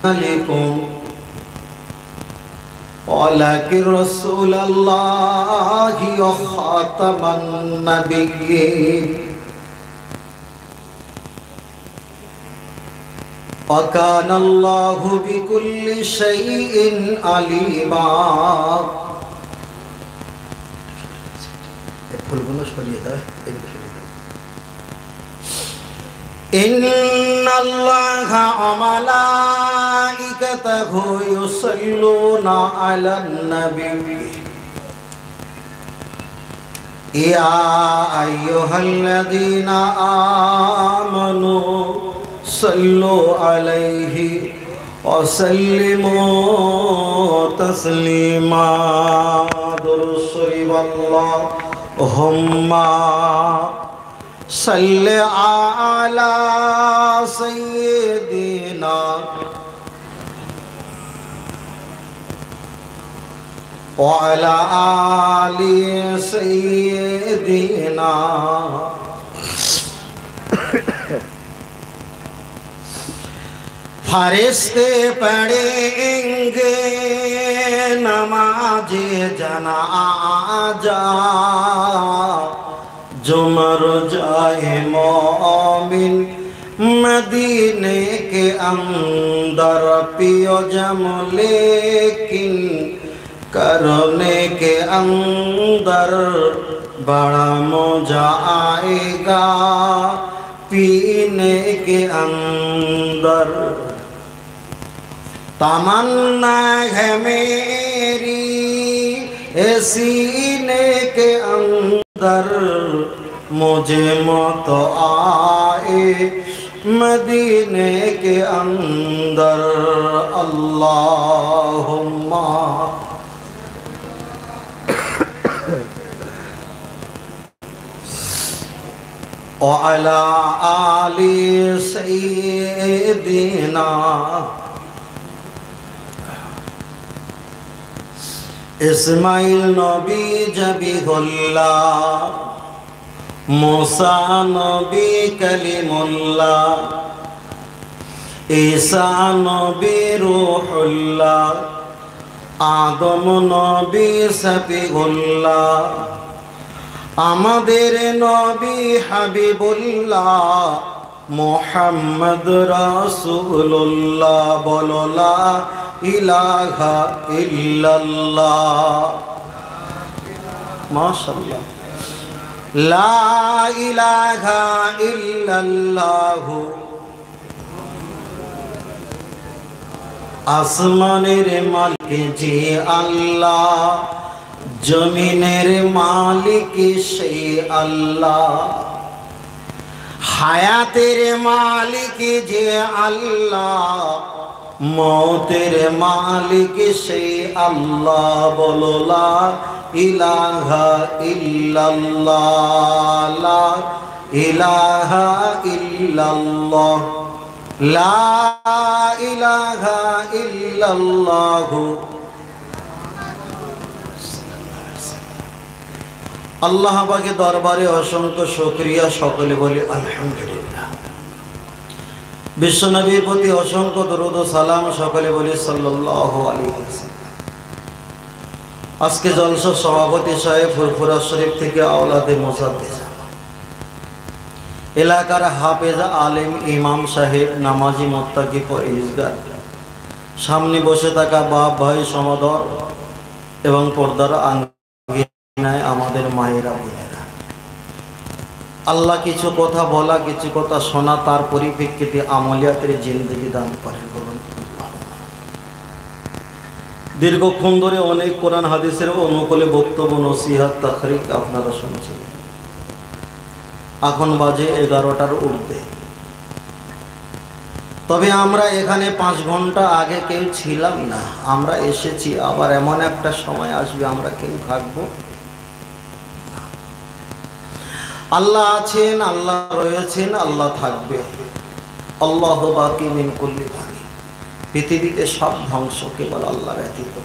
عليكم ولكن رسول الله وخاتم النبيين وكان الله بكل شيء عليما إن الله وملائكته يصلون على النبي يا أيها الذين آمنوا صلوا عليه وسلموا تسليما اللهم صل على سيدنا وعلى آل سيدنا फरिश्ते पढ़ेंगे नमाज जनाजा जो मर जाए मोमिन मदीने के अंदर पियो जम लेकिन करने के अंदर बड़ा मजा आएगा पीने के अंदर तमन्ना है मेरी सीने के अंदर मुझे मौत आए मदीने के अंदर अल्लाहुम्मा وعلى آل سيدنا इस्माइल नबी जबीहुल्लाह मूसा नबी कलीमुल्लाह ईसा नबी रूहुल्लाह आदम नबी सफीहुल्लाह আমাদের নবী হাবিবুল্লাহ মুহাম্মদ রাসূলুল্লাহ বলো লা ইলাহা ইল্লাল্লাহ মাশাআল্লাহ লা ইলাহা ইল্লাল্লাহ আসমানের মালিক যে আল্লাহ जमीनेर मालिक से अल्लाह हायातेर मालिक जे अल्लाह मौतेर मालिक से अल्लाह बोलो ला इलाहा इल्लल्लाह ला इलाहा इल्लल्लाह ला इलाहा इल्लल्लाह আল্লাহ পাকের দরবারে অসংখ্য শুকরিয়া সকলে বলি আলহামদুলিল্লাহ বিশ্বনবীর প্রতি অসংখ্য দরুদ ও সালাম সকলে বলি সাল্লাল্লাহু আলাইহি ওয়াসাল্লাম আজকে জলসা সভাপতি সাহেব ফুরফুরা শরীফ থেকে আওলাদে মুসাদ্দিদ এলাকার হাফেজ আলেম ইমাম সাহেব নামাজি মুত্তাকি পরহেজগার সামনে বসে থাকা বাপ ভাই সমাদর এবং পর্দার আমাদের মায়েরা বোনেরা আল্লাহ কিছু কথা বলা কিছু কথা শোনা তার পরিপ্রেক্ষিতে আমলিয়াতের জিন্দেগি দান করেন বলুন দীর্ঘক্ষণ ধরে অনেক কোরআন হাদিসের অনুকূলে বক্তব্য নসিহত তাকরির আপনারা শুনছেন এখন বাজে 11টার ঊর্ধ্বে তবে আমরা এখানে 5 ঘন্টা আগে কেউ ছিলাম না আমরা এসেছি আবার এমন একটা সময় আসবে আমরা কেউ থাকবো আল্লাহ আছেন আল্লাহ রয়েছেন আল্লাহ থাকবে আল্লাহ বাকি মিন কুল্লি বাকি পৃথিবীতে সব ধ্বংস কেবল আল্লাহ ব্যতীত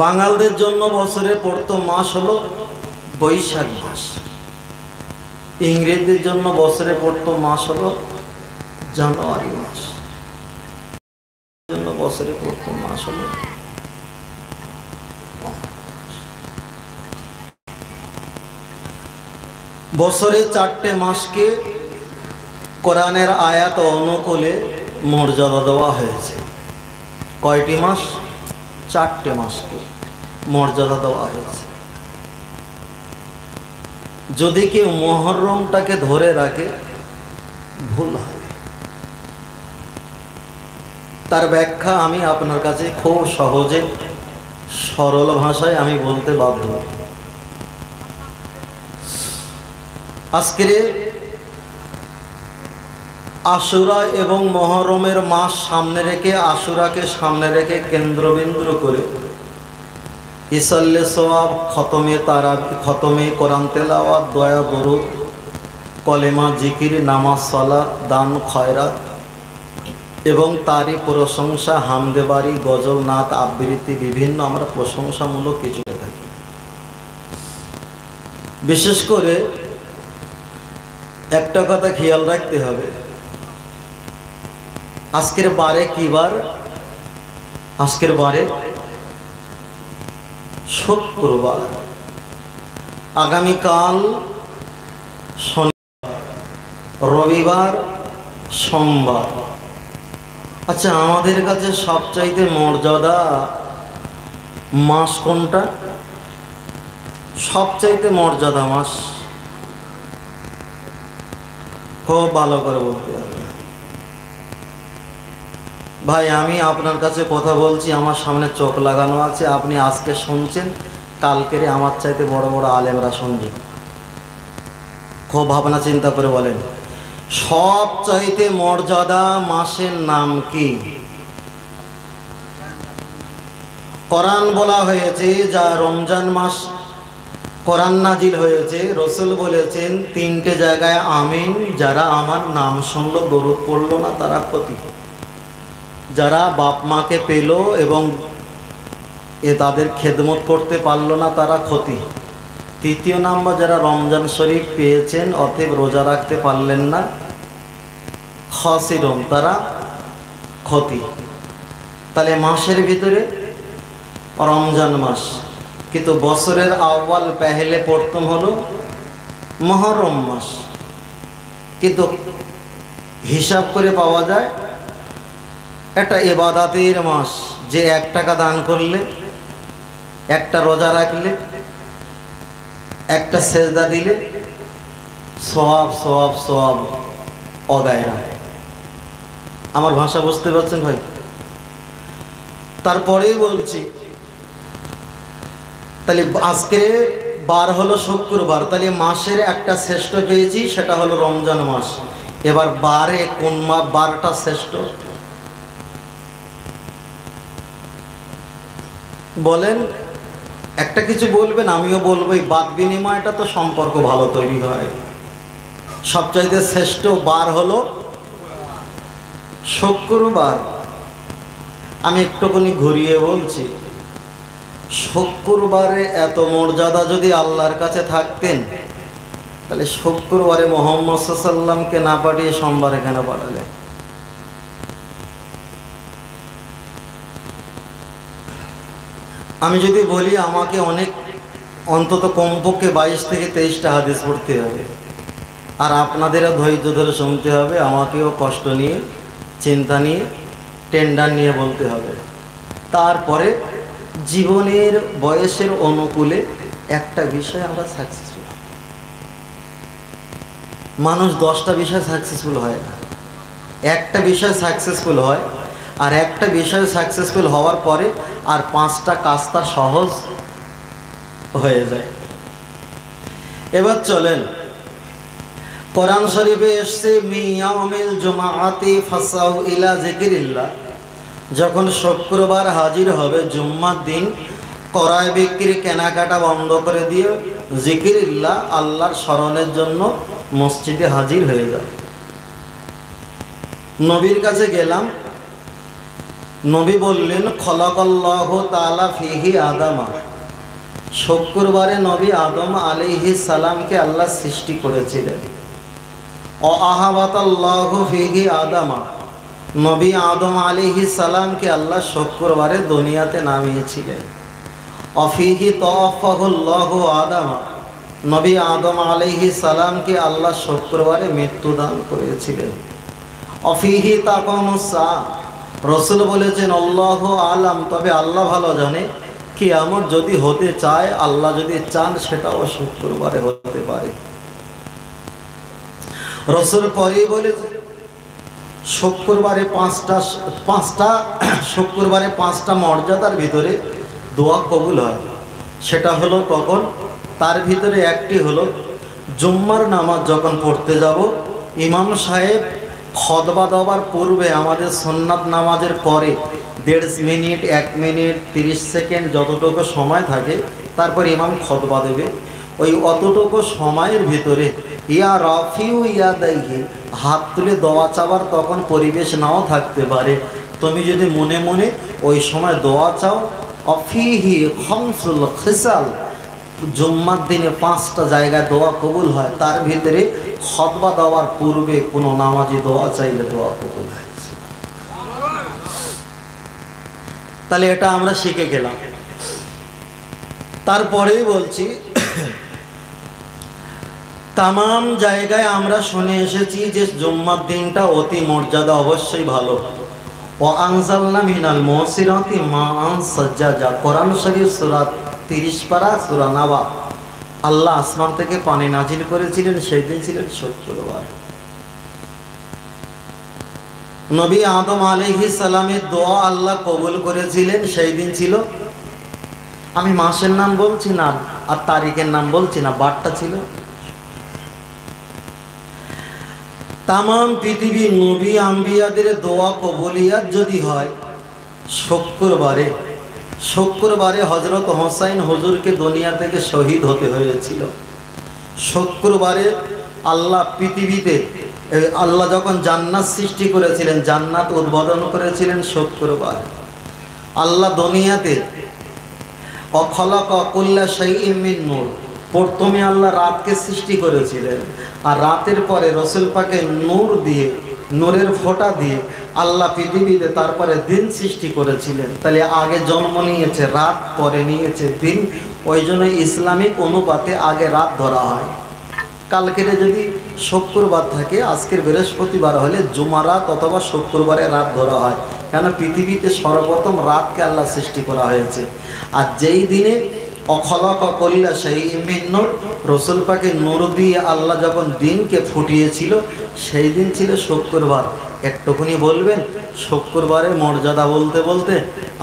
বাঙালদের জন্য বছরের প্রথম মাস হলো বৈশাখ মাস ইংরেজদের জন্য বছরের প্রথম মাস হলো জানুয়ারি মাস, জন্য বছরের প্রথম মাস হলো বছরে 4টে মাসকে কোরআনের আয়াত অনুকূলে মর্যাদা দেওয়া হয়েছে। কয়টি মাস? 4টে মাসকে মর্যাদা দেওয়া হয়েছে। যদি কেউ মুহররমটাকে ধরে রাখে ভুল হয়। তার ব্যাখ্যা আমি আপনার কাছে খুব সহজে সরল ভাষায় আমি বলতে বাধ্য। আজকের আশুরা এবং মুহররমের মাস সামনে রেখে, আশুরাকে সামনে রেখে কেন্দ্রবিন্দু করে ইসাল্লে সওয়াব, খতমে তারাবি, খতমে কোরআন তেলাওয়াত, দয়া দরুদ, কলেমা, জিকির, নামাজ, সালাত, দান, খয়রাত এবং তারই প্রশংসা, হামদে বাড়ি, গজল, নাত, আবৃত্তি, বিভিন্ন আমরা প্রশংসামূলক কিছু থাকি। বিশেষ করে একটা কথা খেয়াল রাখতে হবে, আজকের বারে কি বার? আজকের বারে শুক্রবার, আগামীকাল শনিবার, রবিবার, সোমবার। আচ্ছা, আমাদের কাছে সবচাইতে মর্যাদা মাস কোনটা? সবচাইতে মর্যাদা মাস খুব ভালো করে বলতে হবে। ভাই, আমি আপনার কাছে কথা বলছি, আমার সামনে চোখ লাগানো আছে, আপনি আজকে শুনছেন, কালকেরে আমার চাইতে বড় বড় আলেমরা শুনবে। খুব ভাবনা চিন্তা করে বলেন, সবচাইতে মর্যাদা মাসের নাম কি? কোরআন বলা হয়েছে, যা রমজান মাস কোরআন নাজিল হয়েছে, রসুল বলেছেন 3টে জায়গায় আমিন, যারা আমার নাম শুনলো দরুদ পড়লো না তারা ক্ষতি, যারা বাপ মাকে পেল এবং তাদের খেদমত করতে পারলো না তারা ক্ষতি। 3য় নাম্বার, যারা রমজান শরীফ পেয়েছেন অতএব রোজা রাখতে পারলেন না, খাসিরুন, তারা ক্ষতি। তাহলে মাসের ভিতরে রমজান মাস, কিন্তু বছরের আউয়াল পেহেলে প্রথম হলো মুহররম মাস, কিন্তু হিসাব করে পাওয়া যায় একটা ইবাদতের মাস, যে 1 টাকা দান করলে, একটা রোজা রাখলে, একটা সেজদা দিলে সওয়াব সওয়াব সওয়াব অগায়রা। আমার ভাষা বুঝতে পারছেন ভাই? তারপরেই বলছি, তাহলে আজকে বার হলো শুক্রবার, তাহলে মাসের একটা শ্রেষ্ঠ পেয়েছি, সেটা হলো রমজান মাস। এবার বারে কোন বারটা শ্রেষ্ঠ বলেন? একটা কিছু বলবেন, আমিও বলবো, এই বাদ বিনিময়টা তো সম্পর্ক ভালো তৈরি হয়। সবচাইতে শ্রেষ্ঠ বার হলো শুক্রবার। আমি একটুখানি ঘুরিয়ে বলছি, শুক্রবারে এত মর্যাদা যদি আল্লাহর কাছে থাকতেন, তাহলে শুক্রবারে মুহাম্মদ সাল্লাল্লাহু আলাইহি ওয়াসাল্লামকে না পাঠিয়ে সোমবারে কেন পাঠালেন? আমি যদি বলি, আমাকে অনেক অন্তত কমপক্ষে 22 থেকে 23টা হাদিস পড়তে হবে, আর আপনাদেরও ধৈর্য ধরে শুনতে হবে, আমাকেও কষ্ট নিয়ে, চিন্তা নিয়ে, টেন্ডার নিয়ে বলতে হবে। তারপরে জীবনের বয়সের অনুকূলে একটা বিষয় আমরা সাকসেসফুল। মানুষ 10টা বিষয় সাকসেসফুল হয় না, একটা বিষয় সাকসেসফুল হয়, আর একটা বিষয় সাকসেসফুল হওয়ার পরে আর 5টা কাজটা সহজ হয়ে যায়। এবার চলেন, কোরআন শরীফে এসছে মিয়াউমিল জুমাআতি ফাসাউ ইলা যিকরিল্লাহ, যখন শুক্রবার হাজির হবে জুম্মার দিন, ক্রয় বিক্রি কেনাকাটা বন্ধ করে দিয়ে যিকরিল্লাহ, আল্লাহর স্মরণের জন্য মসজিদে হাজির হয়ে যায়। নবীর কাছে গেলাম, নবী বললেন খলাকাল্লাহু তাআলা ফিহি আদামা, শুক্রবারে নবী আদম আলাইহিস সালামকে আল্লাহ সৃষ্টি করেছিলেন। ও আহাবাতাল্লাহু ফিহি আদামা, নবী আদম আলাইহিস সালামকে আল্লাহ শুক্রবারে দুনিয়াতে নামিয়েছিলেন। অফিহি তাওয়াফাহুল্লাহু আদামা, নবী আদম আলাইহিস সালামকে আল্লাহ শুক্রবারে মৃত্যুদান করেছিলেন। অফিহি তাকামুস সাআ, রাসূল বলেছেন আল্লাহু আলাম, তবে আল্লাহ ভালো জানে কিয়ামত যদি হতে চায়, আল্লাহ যদি চান সেটাও শুক্রবারে হতে পারে। রাসূল পরেই বলেছেন শুক্রবারে পাঁচটা মর্যাদার ভিতরে দোয়া কবুল হয়। সেটা হলো কখন? তার ভিতরে একটি হলো জুম্মার নামাজ যখন পড়তে যাব, ইমাম সাহেব খুতবা দেওয়ার পূর্বে আমাদের সুন্নাত নামাজের পরে 1.5 মিনিট 1 মিনিট 30 সেকেন্ড যতটুকু সময় থাকে, তারপর ইমাম খুতবা দেবে। ওই অতটুকু সময়ের ভিতরে ইয়া রাফিউ ইয়াদাইহি, হাত তুলে দোয়া চাওয়ার তখন পরিবেশ নাও থাকতে পারে। তুমি যদি মনে মনে ওই সময় দোয়া চাও, অফিহি খামসুল খিসাল, জুম্মার দিনে 5টা জায়গায় দোয়া কবুল হয়। তার ভিতরে খুতবা দেওয়ার পূর্বে কোনো নামাজি দোয়া চাইলে দোয়া কবুল হয়। তাহলে এটা আমরা শিখে গেলাম। তারপরেই বলছি, তামাম জায়গায় আমরা শুনে এসেছি যে জুম্মার দিনটা অতি মর্যাদা, অবশ্যই ভালো। ও আনজালনা মিনাল মুসিরাতি মাআন সাজ্জাজা, কোরআন শরীফ সূরা 30 পারা সূরা নাবা, আল্লাহ আসমান থেকে পানি নাজিল করেছিলেন। সেই দিন ছিলেন শুক্রবার। নবী আদম আলাইহিস সালামের দোয়া আল্লাহ কবুল করেছিলেন, সেই দিন ছিল, আমি মাসের নাম বলছি না আর তারিখের নাম বলছি না, বারটা ছিল। তামাম পৃথিবীর নবী আম্বিয়াদের দোয়া কবুলিয়াত যদি হয় শুক্রবারে হযরত হোসাইন হুজুরকে দুনিয়া থেকে শহীদ হতে হয়েছিল। শুক্রবারে আল্লাহ পৃথিবীতে, আল্লাহ যখন জান্নাত সৃষ্টি করেছিলেন, জান্নাত উদ্বোধন করেছিলেন শুক্রবার। আল্লাহ দুনিয়াতে অখলাকা কুল্লা শাইইন মিন নূর, প্রথমে আল্লাহ রাতকে সৃষ্টি করেছিলেন, আর রাতের পরে রসুল পাকে নূর দিয়ে, নূরের ফোঁটা দিয়ে আল্লাহ পৃথিবীতে তারপরে দিন সৃষ্টি করেছিলেন। তাহলে আগে জন্ম নিয়েছে রাত, পরে নিয়েছে দিন। ওই জন্য ইসলামিক অনুপাতে আগে রাত ধরা হয়। কালকের যদি শুক্রবার থাকে, আজকের বৃহস্পতিবার হলে জুমারাত অথবা শুক্রবারে রাত ধরা হয়, কেন পৃথিবীতে সর্বপ্রথম রাতকে আল্লাহ সৃষ্টি করা হয়েছে। আর যেই দিনে অখলাকা কুল্লা শাইইন মিন নূর, রাসূল পাকের নূর দিয়ে আল্লাহ যখন দিনকে ফুটিয়েছিল, সেই দিন ছিল শুক্রবার। একটুখানি বলবেন শুক্রবারের মর্যাদা বলতে বলতে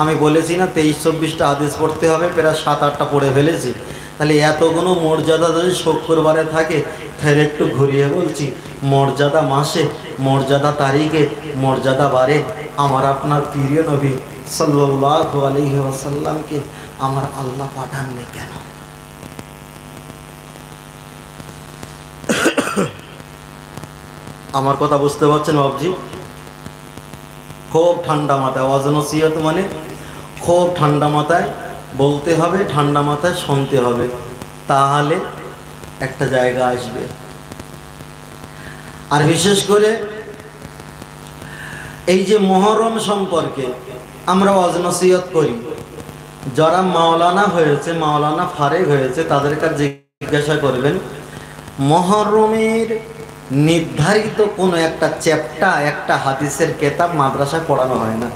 আমি বলেছি না 23-24টা হাদিস পড়তে হবে, প্রায় 7-8টা পড়ে ফেলেছি। তাহলে এতগুলো মর্যাদা যদি শুক্রবারে থাকে, ফের একটু ঘুরিয়ে বলছি, মর্যাদা মাসে, মর্যাদা তারিখে, মর্যাদা বারে আমার আপনার প্রিয় নবী সাল্লাল্লাহু আলাইহি ওয়াসাল্লামকে আমার আল্লাহ পাঠাননি কেন? আমার কথা বুঝতে পারছেন বাবজি? খুব ঠান্ডা মাথায় ওয়াজ নসিহত মানে খুব ঠান্ডা মাথায় বলতে হবে, ঠান্ডা মাথায় শুনতে হবে, তাহলে একটা জায়গা আসবে। আর বিশেষ করে এই যে মুহররম সম্পর্কে আমরা ওয়াজ নসিহত করি, যারা মাওলানা হয়েছে, মাওলানা ফারেগ হয়েছে, তাদের কাছে জিজ্ঞাসা করবেন মুহররমের নির্ধারিত কোনো একটা চ্যাপ্টার, একটা হাদিসের কিতাব মাদ্রাসায় পড়ানো হয় না।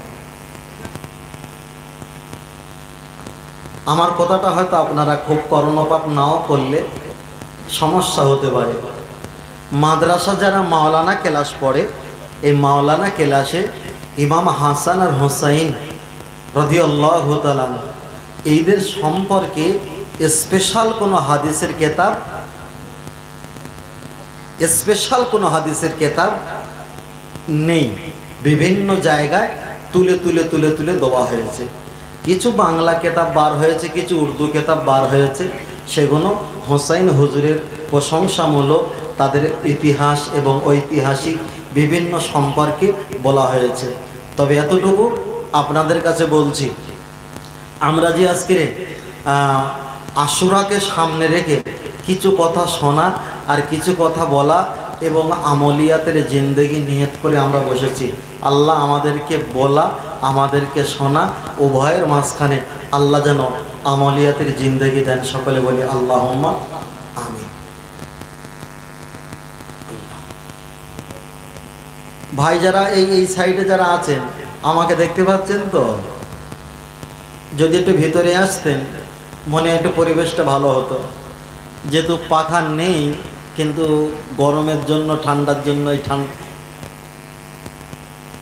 আমার কথাটা হয়তো আপনারা খুব কর্ণপাত নাও করলে সমস্যা হতে পারে। মাদ্রাসা যারা মাওলানা ক্লাস পড়ে, এই মাওলানা ক্লাসে ইমাম হাসান আর হোসাইন রাদিয়াল্লাহু তাআলা এইদের সম্পর্কে স্পেশাল কোনো হাদিসের কিতাব নেই। বিভিন্ন জায়গায় তুলে তুলে তুলে তুলে দেওয়া হয়েছে। কিছু বাংলা কিতাব বার হয়েছে, কিছু উর্দু কিতাব বার হয়েছে। সেগুলো হোসাইন হুজুরের প্রশংসামূলক, তাদের ইতিহাস এবং ঐতিহাসিক বিভিন্ন সম্পর্কে বলা হয়েছে। তবে এতটুকু আপনাদের কাছে বলছি, আমরা যে আজকে আশুরাকে সামনে রেখে কিছু কথা শোনা আর কিছু কথা বলা, এবং আমলিয়াতের জিন্দেগি নিয়ত করে আমরা বসেছি। আল্লাহ আমাদেরকে বলা, আমাদেরকে শোনা, উভয়ের মাঝখানে আল্লাহ যেন আমলিয়াতের জিন্দেগি দেন। সকলে বলি আল্লাহুম্মা আমিন। ভাই যারা এই সাইডে যারা আছেন আমাকে দেখতে পাচ্ছেন তো? যদি একটু ভিতরে আসতেন মনে একটু পরিবেশটা ভালো হতো। যেহেতু পাখা নেই, কিন্তু গরমের জন্য ঠান্ডার জন্য এই ঠান্ডা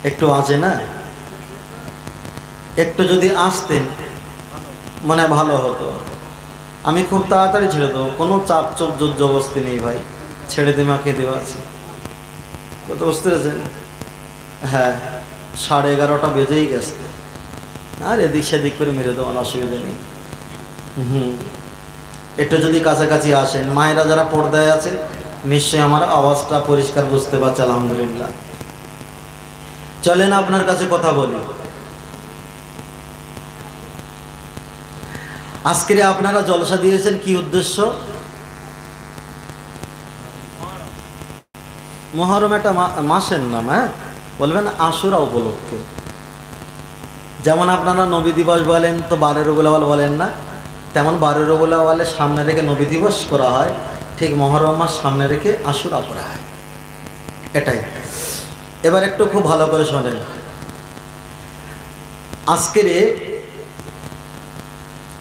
একটু আছে না, একটু যদি আসতেন মনে ভালো হতো। আমি খুব তাড়াতাড়ি ছেড়ে দেবো, কোনো চাপ চোপ জোর জবস্তি নেই ভাই, ছেড়ে দেওয়া কে দেওয়া আছে। কত বুঝতে পেরেছেন? হ্যাঁ, 11:30 বেজেই গেছে, আর এদিক সেদিক করে মেরে দেওয়ার অসুবিধা নেই। একটু যদি কাছাকাছি আসেন, মায়েরা যারা পর্দায় আছেন নিশ্চয়ই আমার আওয়াজটা পরিষ্কার বুঝতে পারছে, আলহামদুলিল্লাহ। চলেন আপনার কাছে কথা বলি। আজকে আপনারা জলসা দিয়েছেন কি উদ্দেশ্য? মুহররম একটা মাসের নাম, হ্যাঁ বলবেন আশুরা উপলক্ষে। যেমন আপনারা নবী দিবস বলেন তো 12 রবিউল আউয়াল বলেন না, তেমন 12 রবিউল আউয়ালের সামনে রেখে নবী দিবস করা হয়, ঠিক মুহররম মাস সামনে রেখে আশুরা করা হয়, এটাই। এবার একটু খুব ভালো করে শোনেন। আজকের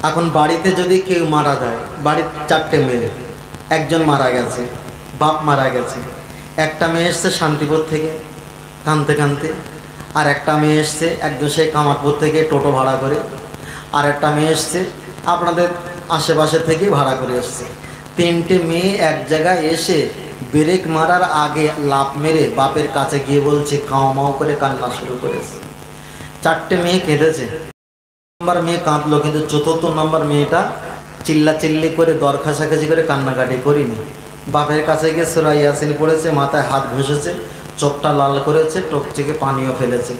এখন বাড়িতে যদি কেউ মারা যায়, বাড়ির 4টে মেয়ে, একজন মারা গেছে, বাপ মারা গেছে, একটা মেয়ে এসছে শান্তিপুর থেকে কাঁদতে কাঁদতে, আর একটা মেয়ে এসছে একদম সেই কামারপুর থেকে টোটো ভাড়া করে, আর একটা মেয়ে এসছে আপনাদের আশেপাশে থেকে ভাড়া করে এসছে। 3টে মেয়ে এক জায়গায় এসে ব্রেক মারার আগে লাফ মেরে বাপের কাছে গিয়ে বলছে, কাউ মাও করে কান্না শুরু করেছে। 4টে মেয়ে কেঁদেছে, নম্বর মেয়ে কাঁদলো, কিন্তু 4র্থ নম্বর মেয়েটা চিল্লাচিল্লি করে দর খাসাখাসি করে কান্নাকাটি করিনি। বাপের কাছে গিয়ে সূরা ইয়াসিন পড়েছে, মাথায় হাত ঘষেছে, চোখটা লাল করেছে, টোক থেকে পানিও ফেলেছে।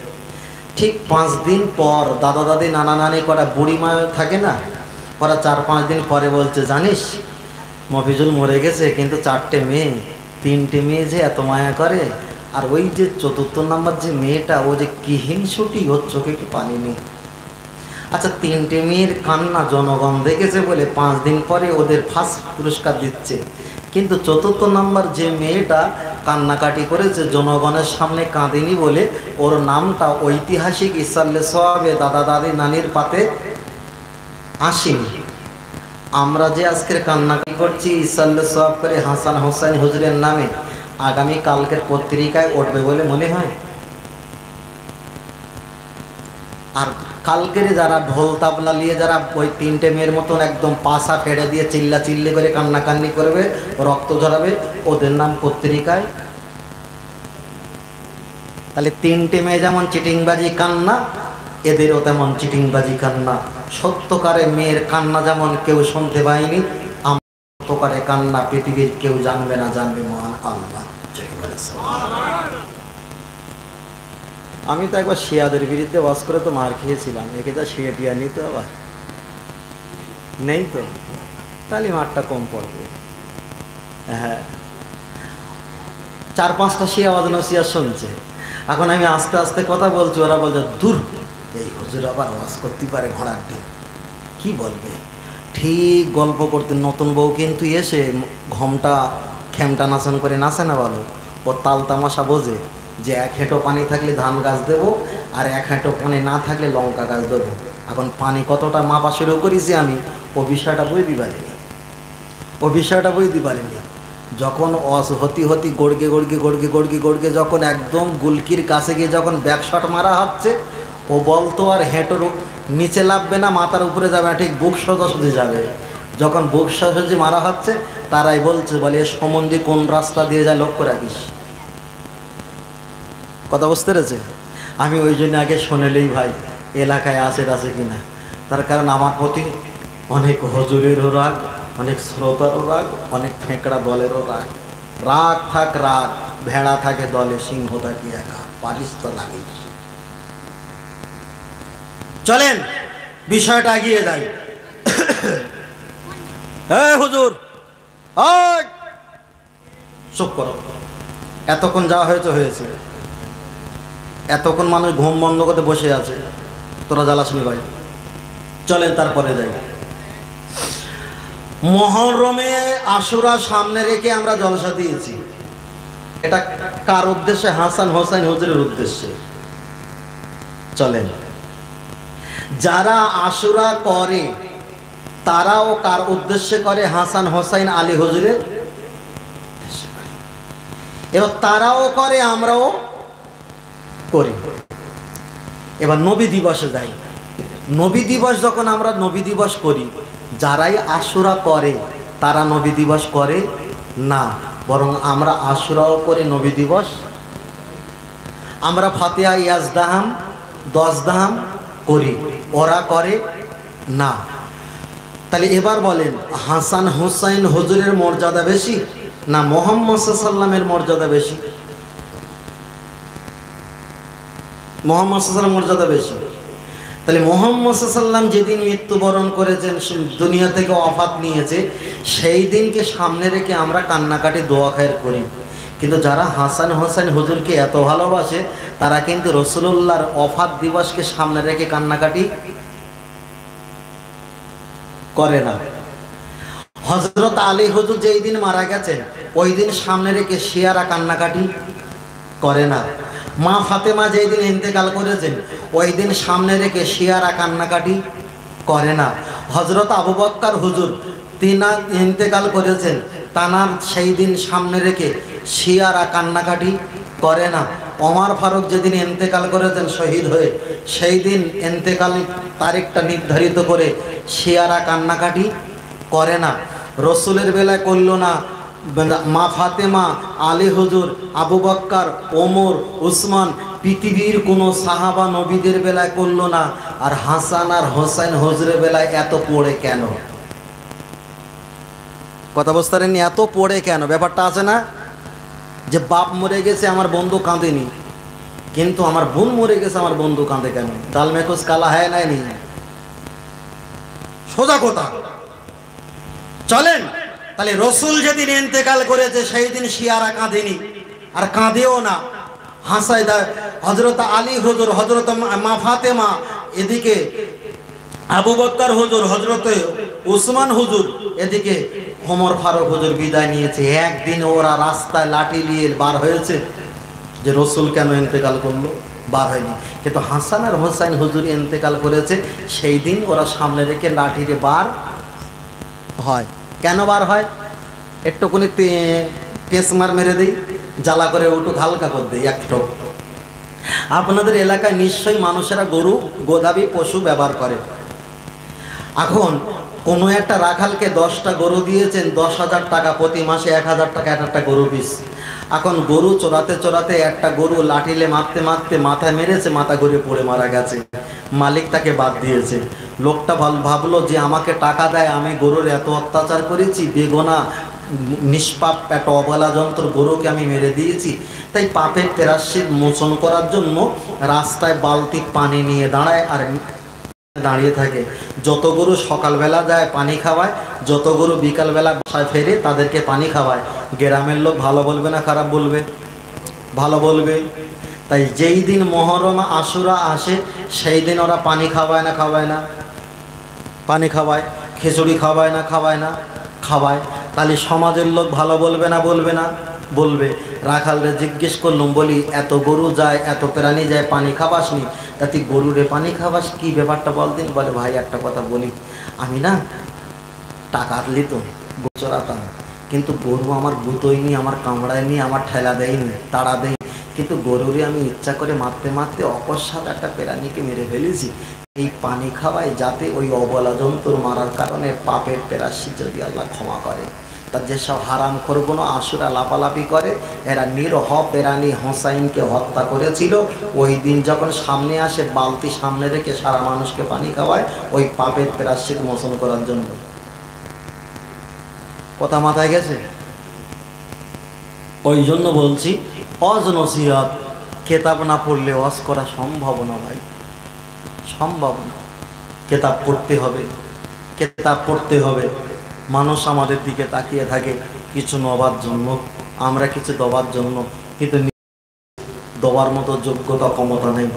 ঠিক 5 দিন পর দাদা দাদি নানা নানি করা বুড়ি মা থাকে না, ওরা 4-5 দিন পরে বলছে, জানিস মফিজুল মরে গেছে, কিন্তু 4টে মেয়ে, 3টে মেয়ে যে এত মায়া করে, আর ওই যে 4র্থ নম্বর যে মেয়েটা, ও যে কি হিংসুটি, ওর চোখে কি পানি নেই। আচ্ছা, 3টে মেয়ের কান্না জনগণ দেখেছে বলে 5 দিন পরে ওদের ফার্স্ট পুরস্কার দিচ্ছে, কিন্তু 4র্থ নম্বর যে মেয়েটা কান্নাকাটি করেছে জনগণের সামনে কাঁদেনি বলে ওর নামটা ঐতিহাসিক ইসাল্লে সওয়াবে দাদা দাদি নানির পাতে আসেনি। আমরা যে আজকের কান্নাকাটি করছি ইসাল্লে সওয়াব করে হাসান হোসেন হুজুরের নামে, আগামী কালকের পত্রিকায় উঠবে বলে মনে হয়? আর কালকের যারা ঢোল তাবলা নিয়ে যারা ওই 3টে মেয়ের মতন একদম পাশা ফেড়ে দিয়ে চিল্লা চিল্লি করে কান্নাকান্নি করবে, রক্ত ঝরাবে, ওদের নাম পত্রিকায়। তাহলে 3টে মেয়ে যেমন চিটিংবাজি কান্না, এদেরও তেমন চিটিংবাজি কান্না। সত্যকারে মেয়ের কান্না যেমন কেউ শুনতে পায়নি, সত্যকারে কান্না পৃথিবীর কেউ জানবে না, জানবে মহান আল্লাহ। আমি তো একবার শিয়াদের বিরুদ্ধে ওয়াজ করে তো মার খেয়েছিলাম, একে যা শিয়া টিয়া নিতে আবার নেই তো, তাহলে মারটা কম পড়বে। হ্যাঁ, 4-5টা শিয়া আওয়াজ নসিয়া শুনছে। এখন আমি আস্তে আস্তে কথা বলছি, ওরা বলছে দূর, এই হুজুর আবার ওয়াজ করতে পারে ঘোড়ার ডিম, কি বলবে। ঠিক গল্প করতে নতুন বউ কিন্তু এসে ঘমটা খেমটা নাচন করে নাচে না, বলো ও তাল তামাশা বোঝে যে 1 হেঁটো পানি থাকলে ধান গাছ দেবো, আর 1 হেঁটো পানি না থাকলে লঙ্কা গাছ দেবো। এখন পানি কতটা মাপা শুরু করেছি আমি, ও বিষয়টা বুঝতে পারিনি, যখন হতি গড়গে যখন একদম গুলকির কাছে গিয়ে যখন ব্যাকশট মারা হচ্ছে, ও বলতো আর হেঁটোর নিচে লাভবে না, মাথার উপরে যাবে না, ঠিক বুক সোজাসুজি যাবে। যখন বুক সোজাসুজি মারা হচ্ছে, তারাই বলছে, বলে সমন্দি কোন রাস্তা দিয়ে যায় লক্ষ্য রাখিস। কথা বুঝতে পেরেছে? আমি ওই জন্য আগে শুনেলেই ভাই এলাকায় আছে কিনা, তার কারণ আমার প্রতি অনেক হুজুরেরও রাগ, অনেক শ্রোতারও রাগ, অনেক ফেঁকড়া দলেরও রাগ। রাগ থাক রাগ, ভেড়া থাকে দলে, সিংহ থাকি একা, পারিস তো লাগে। চলেন বিষয়টা এগিয়ে যাই। হুজুর চুপ করো, এতক্ষণ যা হয়েছে হয়েছে, এতক্ষণ মানুষ ঘুম বন্ধ করতে বসে আছে, তোরা জ্বালাসনি ভাই। চলেন তারপরে যাই। মুহররমে আশুরা সামনে রেখে আমরা জলসা দিয়েছি। এটা কার উদ্দেশ্যে? হাসান হোসেন হুজুরের উদ্দেশ্যে। চলেন, যারা আশুরা করে তারাও কার উদ্দেশ্যে করে? হাসান হোসেন আলী হুজুরের। এবার তারাও করে, আমরাও করি। এবার নবী দিবসে যাই। নবী দিবস যখন আমরা নবী দিবস করি, যারাই আশুরা করে তারা নবী দিবস করে না, বরং আমরা আশুরাও করে নবী দিবস। আমরা ফাতিহা ইয়াজদাহাম 10 দাহাম করি, ওরা করে না। তাহলে এবার বলেন, হাসান হুসাইন হুজুরের মর্যাদা বেশি না মুহাম্মদ সাল্লাল্লাহু আলাইহি ওয়াসাল্লামের মর্যাদা বেশি? মুহাম্মদ সাল্লাল্লাহু আলাইহি ওয়াসাল্লামের মর্যাদা বেশি। তাহলে মুহাম্মদ সাল্লাল্লাহু আলাইহি ওয়াসাল্লাম যেদিন মৃত্যুবরণ করেছেন, দুনিয়া থেকে ওয়াফাত নিয়েছে, সেই দিনকে সামনে রেখে আমরা কান্নাকাটি দোয়া খায়ের করি। কিন্তু যারা হাসান হোসেন হুজুরকে এত ভালোবাসে, তারা কিন্তু রাসূলুল্লাহর ওয়াফাত দিবসকে সামনে রেখে কান্নাকাটি করে না। হযরত আলী হুজুর যেই দিন মারা গেছেন, ওই দিন সামনে রেখে শিয়ারা কান্নাকাটি করে না। মা ফাতেমা যেই দিন ইন্তেকাল করেছেন, ওই দিন সামনে রেখে শিয়ারা কান্নাকাটি করে না। হযরত আবু বকর হুজুর তিনা ইন্তেকাল করেছেন, তানার সেই দিন সামনে রেখে শিয়ারা কান্নাকাটি করে না। ওমর ফারুক যেদিন ইন্তেকাল করেছেন শহীদ হয়ে, সেই দিন ইন্তেকাল তারিখটা নির্ধারিত করে শিয়ারা কান্নাকাটি করে না। রসুলের বেলায় করল না, মা ফাতেমা, আলী হুজুর, আবু বকর, ওমর, উসমান, পৃথিবীর কোনো সাহাবা নবীদের বেলায় করল না। আর হাসান আর হোসেন হুজুরের বেলায় এত পড়ে কেন? কথা বুঝতে পারেননি? এত পড়ে কেন? ব্যাপারটা আছে না যে বাপ মরে গেছে আমার বন্ধু কাঁদেনি, কিন্তু আমার বোন মরে গেছে আমার বন্ধু কাঁদে কেন? ডাল মে কুছ কালা হ্যায় নাই নি, সোজা কথা। চলেন, তাহলে রসুল যেদিন ইন্তেকাল করেছে সেই দিন শিয়ারা কাঁদেনি, আর কাঁদেও না। হাসাইদা হযরত আলী হুজুর, হযরত মা ফাতেমা, এদিকে আবু বকর হুজুর, হযরত উসমান হুজুর, এদিকে ওমর ফারুক হুজুর বিদায় নিয়েছে। একদিন ওরা রাস্তায় লাঠি নিয়ে বার হয়েছে যে রসুল কেন ইন্তেকাল করলো? বার হয়নি। কিন্তু হাসান আর হোসেন হুজুর ইন্তেকাল করেছে, সেই দিন ওরা সামনে রেখে লাঠিরে বার হয়। কেন বার হয়? একটুকুনি পেসমার মেরে দিই, জ্বালা করে উঠুক, হালকা করে দিই একটু। আপনাদের এলাকায় নিশ্চয়ই মানুষেরা গরু গোদাবি পশু ব্যবহার করে। এখন কোনো একটা রাখালকে 10টা গরু দিয়েছেন, 10,000 টাকা প্রতি মাসে, 1,000 টাকা একটা গরু পিস। এখন গরু চড়াতে চড়াতে একটা গরু লাঠিলে মারতে মারতে মাথায় মেরেছে, মাথা ঘুরে পড়ে মারা গেছে। মালিক তাকে বাদ দিয়েছে। লোকটা ভাবলো যে আমাকে টাকা দেয়, আমি গরুর এত অত্যাচার করেছি, বেগুনা নিষ্পাপ একটা অবলা যন্ত্র গরুকে আমি মেরে দিয়েছি, তাই পাপের প্রায়শ্চিত্ত মোচন করার জন্য রাস্তায় বালতি পানি নিয়ে দাঁড়ায় আর দাঁড়িয়ে থাকে। যত গরু সকালবেলা যায় পানি খাওয়ায়, যত গরু বিকালবেলা বাসায় ফেরে তাদেরকে পানি খাওয়ায়। গ্রামের লোক ভালো বলবে না খারাপ বলবে? ভালো বলবে। তাই যেই দিন মুহররম আশুরা আসে, সেই দিন ওরা পানি খাওয়ায় না খাওয়ায় না? পানি খাওয়ায়। খিচুড়ি খাওয়ায় না খাওয়ায় না? খাওয়ায়। তাহলে সমাজের লোক ভালো বলবে না বলবে না? বলবে। রাখালরে জিজ্ঞেস করলুম, বলি এত গরু যায়, এত প্রাণী যায়, পানি খাবাসনি, তা তুই গরুরে পানি খাবাস, কি ব্যাপারটা বলতেন? বলে ভাই একটা কথা বলি, আমি না টাকা নিত, গোচরাতাম, কিন্তু গরু আমার গুতোয়নি, আমার কামড়ায়নি, আমার ঠেলা দেয়নি, তাড়া দেয়নি, কিন্তু গরুরে আমি ইচ্ছা করে মারতে মারতে অকস্মাৎ একটা প্রাণীকে মেরে ফেলেছি। এই পানি খাওয়ায় যাতে ওই অবলা জন্তুর মারার কারণে পাপের প্রায়শ্চিত্ত যদি আল্লাহ ক্ষমা করে। তার যেসব হারাম খোরগুলো আশুরা লাপালাপি করে, এরা নিরহ প্রাণী হোসাইনকে হত্যা করেছিল, ওই দিন যখন সামনে আসে বালতি সামনে রেখে সারা মানুষকে পানি খাওয়ায়, ওই পাপের প্রায়শ্চিত্ত মোচন করার জন্য। কথা মাথায় গেছে? ওই জন্য বলছি, অজ নসিহত, কেতাব না পড়লে ওয়াজ করা সম্ভব না ভাই, সম্ভব না। কেতাব পড়তে হবে, কেতাব পড়তে হবে। মানুষ আমাদের দিকে তাকিয়ে থাকে কিছু নেবার জন্য, আমরা কিছু দেওয়ার জন্য, কিন্তু দেওয়ার মতো যোগ্যতা ক্ষমতা নেই।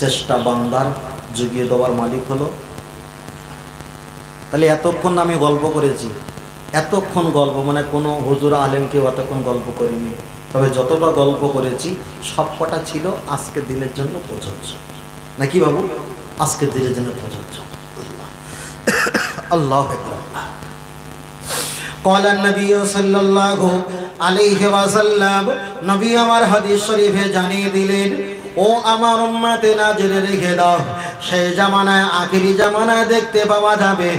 চেষ্টা বান্দার, জুগিয়ে দেওয়ার মালিক হলো। তাহলে এতক্ষণ আমি গল্প করেছি, এতক্ষণ গল্প মানে কোনো হুজুর আলেমকেও এতক্ষণ গল্প করিনি, তবে যতটা গল্প করেছি সবকটা ছিল আজকের দিনের জন্য প্রযোজ্য, নাকি বাবু? আজকের দিনের জন্য প্রযোজ্য। আল্লাহ ক্বালা নবী সাল্লাল্লাহু আলাইহি ওয়াসাল্লাম, নবী আমার হাদিস শরীফে জানিয়ে দিলেন, ও আমার উম্মতেরা জেনে রেখে দাও, সেই জামানায় আখিরি জামানায় দেখতে পাওয়া যাবে।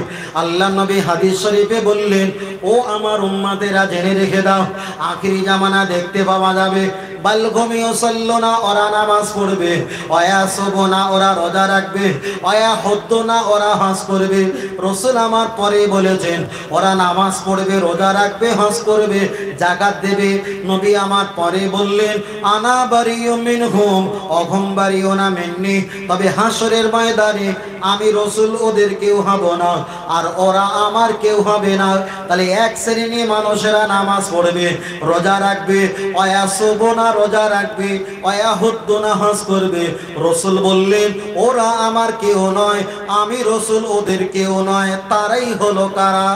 আল্লাহ নবী হাদিস শরীফে বললেন, ও আমার উম্মতেরা জেনে রেখে দাও, আখিরি জামানা দেখতে পাওয়া যাবে বালগমিও সাল্লনা, ওরা নামাজ পড়বে, ওয়া সুবনা, ওরা রোজা রাখবে, ওয়া হুদ্দুনা, ওরা হজ করবে। রাসূল আমার পরে বলেছেন, ওরা নামাজ পড়বে, রোজা রাখবে, হজ করবে, যাকাত দেবে। নবী আমার পরে বললেন, আনা বারিয়ুম মিনহুম, অহুম বারিয়ুনা মিন্নি, তবে হাসরের ময়দানে আমি রাসূল ওদের কেউ হব না, আর ওরা আমার কেউ হবে না। তাহলে এক শ্রেণী মানুষেরা নামাজ পড়বে, রোজা রাখবে, ওয়া সুবনা, রোজা রাখবে, ওয়া হুদ্দুনা, হজ করবে। রাসূল বললেন, ওরা আমার কেউ নয়, আমি রাসূল ওদের কেউ নয়। তারাই হলো কারা?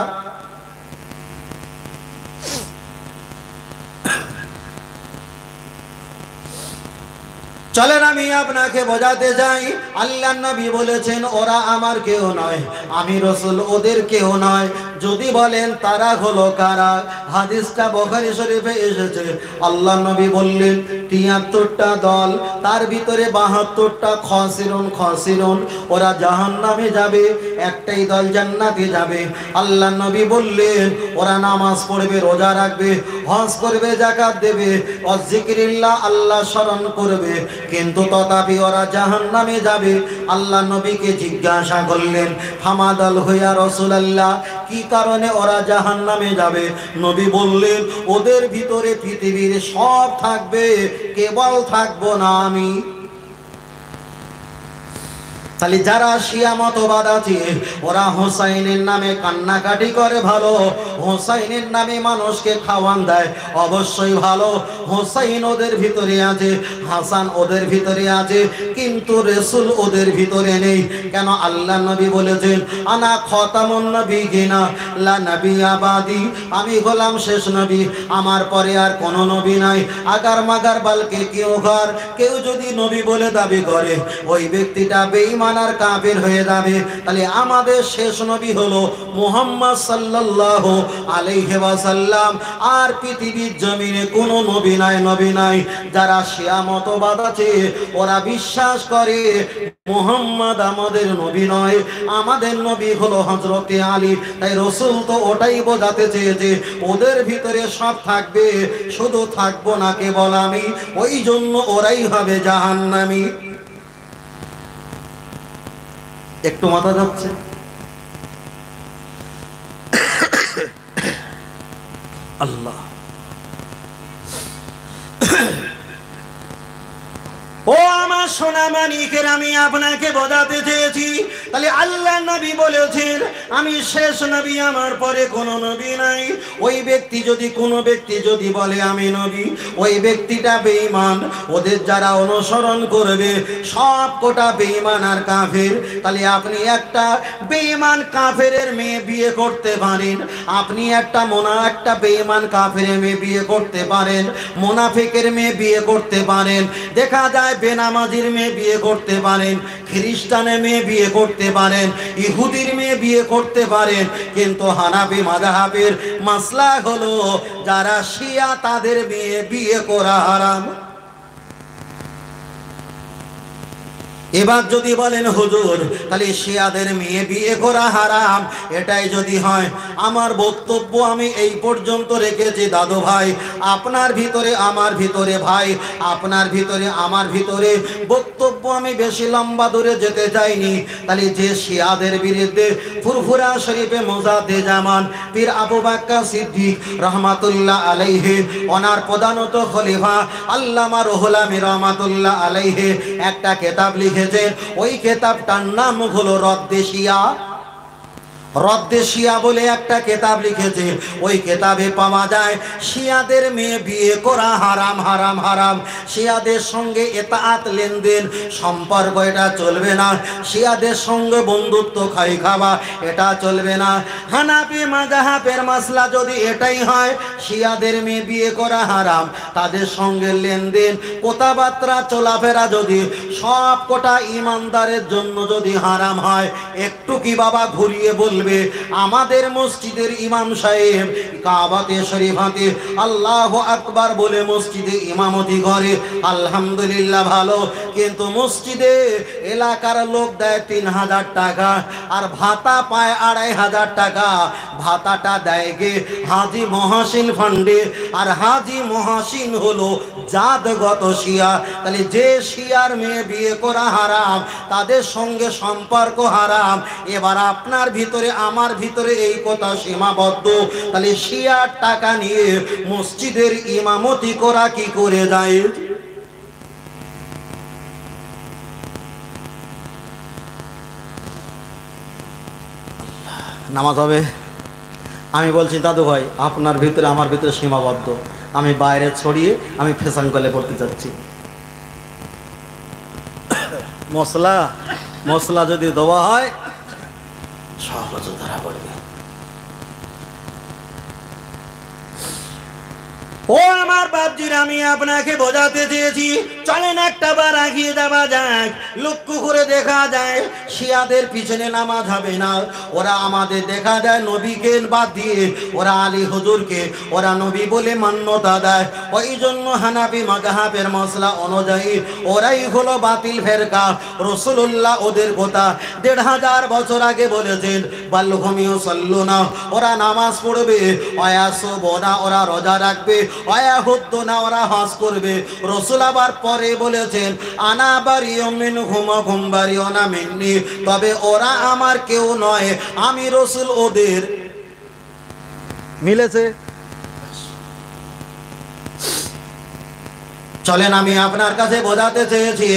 চলেন আমি আপনাকে বোঝাতে যাই। আল্লাহর নবী বলেছেন, ওরা আমার কেউ নয়, আমি রাসূল ওদের কেউ নয়। যদি বলেন তারা হলো কারা, হাদিসটা বুখারী শরীফে এসেছে। আল্লাহর নবী বললেন, ৭৩টা দল, তার ভিতরে ৭২টা খসিরুন, ওরা জাহান্নামে যাবে, একটাই দল জান্নাতে যাবে। আল্লাহর নবী বললেন, ওরা নামাজ পড়বে, রোজা রাখবে, হজ করবে, যাকাত দেবে, ওয়া যিকরিল্লাহ, আল্লাহ স্মরণ করবে, কিন্তু তথাপি ওরা জাহান্নামে যাবে। আল্লাহ নবীকে জিজ্ঞাসা করলেন, হামাদাল হইয়া রাসূলুল্লাহ, কি কারণে ওরা জাহান্নামে যাবে? নবী বললেন, ওদের ভিতরে পৃথিবীর সব থাকবে, কেবল থাকবো না আমি। তাহলে যারা শিয়া মতবাদ আছে, ওরা হোসাইনের নামে কান্নাকাটি করে ভালো, হোসাইনের নামে মানুষকে খাওয়ান দেয়, অবশ্যই ভালো। হোসাইন ওদের ভিতরে আছে, হাসান ওদের ভিতরে আছে, কিন্তু রাসূল ওদের ভিতরে নেই। কেন? আল্লাহ নবী বলেছেন, আনা খাতামুন নবিয়িনা লা নাবিয়্যা বাদি, আমি হলাম শেষ নবী, আমার পরে আর কোনো নবী নাই। আগার মাগার বালকে কেউ যদি নবী বলে দাবি করে, ওই ব্যক্তিটা বেঈমান আর কাফের হয়ে যাবে। তাহলে আমাদের শেষ নবী হলো মুহাম্মদ সাল্লাল্লাহু আলাইহি ওয়াসাল্লাম, আর পৃথিবীর জমিনে কোনো নবী নাই। যারা শিয়া মতবাদ আছে, ওরা বিশ্বাস করে মুহাম্মদ আমাদের নবী নয়, আমাদের নবী হলো হযরতে আলী। তাই রাসূল তো ওটাই বোঝাতে চেয়েছে, ওদের ভিতরে সব থাকবে, শুধু থাকবো না কেবল আমি, ওই জন্য ওরাই হবে জাহান্নামী। একটু মাথা যাচ্ছে? আল্লাহ, ও আমার সোনা মানিকের, আমি আপনাকে বোঝাতে চেয়েছি। তাহলে আল্লাহ নবী বলেছেন, আমি শেষ নবী, আমার পরে কোনো নবী নাই। কোনো ব্যক্তি যদি বলে আমি নবী, ওই ব্যক্তিটা বেঈমান। ওদের যারা অনুসরণ করবে সব কোটা বেঈমান আর কাফের। তাহলে আপনি একটা বেঈমান কাফেরের মেয়ে বিয়ে করতে পারেন, আপনি একটা বেঈমান কাফেরের মেয়ে বিয়ে করতে পারেন, মুনাফিকের মেয়ে বিয়ে করতে পারেন, দেখা যায় বেনামাজির মেয়ে বিয়ে করতে পারেন, খ্রিস্টানের মেয়ে বিয়ে করতে পারেন, ইহুদির মেয়ে বিয়ে করতে পারেন। কিন্তু হানাফি মাযহাবের মাসলা হলো, যারা শিয়া তাদের মেয়ে বিয়ে করা হারাম। এবার যদি বলেন হুজুর, তাহলে শিয়াদের মেয়ে বিয়ে করা হারাম, এটাই যদি হয়, আমার বক্তব্য আমি এই পর্যন্ত রেখেছি। দাদু ভাই, আপনার ভিতরে আমার ভিতরে, ভাই আপনার ভিতরে আমার ভিতরে বক্তব্য আমি বেশি লম্বা দূরে যেতে চাইনি। তাহলে যে শিয়াদের বিরুদ্ধে ফুরফুরা শরীফে মুজাদ্দিদ জামান পীর আবু বকর সিদ্দিক রহমাতুল্লাহ আলাইহি, ওনার প্রধানত খলিফা আল্লামা রুহুল আমিন রহমাতুল্লাহ আলাইহি একটা কিতাব লিখেছেন। ওই কিতাবটার নাম হলো রদ্দে শিয়া। রদ্দে শিয়া বলে একটা কেতাব লিখেছে। ওই কেতাবে পাওয়া যায় শিয়াদের মেয়ে বিয়ে করা হারাম হারাম হারাম। শিয়াদের সঙ্গে এতাআত লেনদেন সম্পর্ক এটা চলবে না। শিয়াদের সঙ্গে বন্ধুত্ব খাওয়া এটা চলবে না। হানাফি মাযহাবের মাসলা যদি এটাই হয় শিয়াদের মেয়ে বিয়ে করা হারাম, তাদের সঙ্গে লেনদেন কথাবার্তা চলাফেরা যদি সব কোটা ইমানদারের জন্য যদি হারাম হয়, একটু কি বাবা ঘুরিয়ে বলবে আমাদের মসজিদের ইমাম সাহেব কাবাতে শরীফাতে আল্লাহু আকবার বলে মসজিদে ইমামতি করে, আলহামদুলিল্লাহ ভালো, কিন্তু মসজিদে এলাকার লোক দেয় 3000 টাকা আর ভাতা পায় 2500 টাকা। ভাতাটা দেয় গে হাজি মহাসিন ফান্ডে, আর হাজি মহাসিন হলো জাতগত শিয়া। তাহলে যে শিয়ার মেয়ে বিয়ে করা হারাম, তাদের সঙ্গে সম্পর্ক হারাম। এবার আপনার ভিতরে আমার ভিতরে এই কথা সীমাবদ্ধ, তাহলে শিয়ার টাকা নিয়ে মসজিদের ইমামতি করা কি করে যায়? নামাজ হবে? আমি বলছি দাদু ভাই আপনার ভিতরে আমার ভিতরে সীমাবদ্ধ, আমি বাইরে ছড়িয়ে আমি ফ্যাশন কলে পড়তে যাচ্ছি। মশলা যদি দেওয়া হয় সহজ ধরা পড়বে। ও আমার বাপজির, আমি আপনাকে বোঝাতে চেয়েছি, চলেন একটা বার আগিয়ে যাওয়া যাক। লক্ষ্য করে দেখা যায় শিয়াদের পিছনে নামাজ হবে না। ওরা আমাদের দেখা যায় নবীকে বাদ দিয়ে ওরা আলী হুজুরকে ওরা নবী বলে মান্যতা দেয়। ওই জন্য হানাফি মাযহাবের মাসলা অনুযায়ী ওরাই হলো বাতিল ফেরকা। রাসূলুল্লাহ ওদের কথা 1500 বছর আগে বলেছেন, বাল্লুহুমিউ সাল্লুনা, ওরা নামাজ পড়বে, ওয়াসুবুনা, ওরা রোজা রাখবে, ওয়াহুদ্দুনা, ওরা হজ করবে। রাসূল আবার পরে বলেছেন, আনা বারিউম মিনহুম ওয়া হুম বারিউনা মিন্নি, তবে ওরা আমার কেউ নয়, আমি রাসূল ওদের। মিলেছে? চলেন আমি আপনার কাছে বোঝাতে চেয়েছি,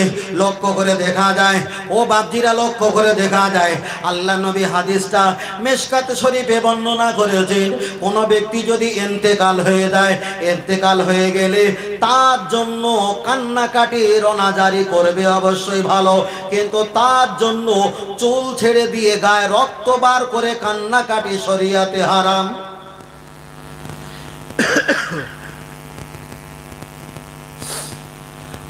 লক্ষ্য করে দেখা যায়, ও বাপজিরা লক্ষ্য করে দেখা যায়, আল্লাহ নবী হাদিসটা মিশকাত শরীফে বর্ণনা করেছেন, কোন ব্যক্তি যদি ইন্তেকাল হয়ে যায়, ইন্তেকাল হয়ে গেলে তার জন্য কান্নাকাটি রোনাজারি করবে অবশ্যই ভালো, কিন্তু তার জন্য চুল ছেড়ে দিয়ে গায়ে রক্ত বার করে কান্নাকাটি শরিয়াতে হারাম।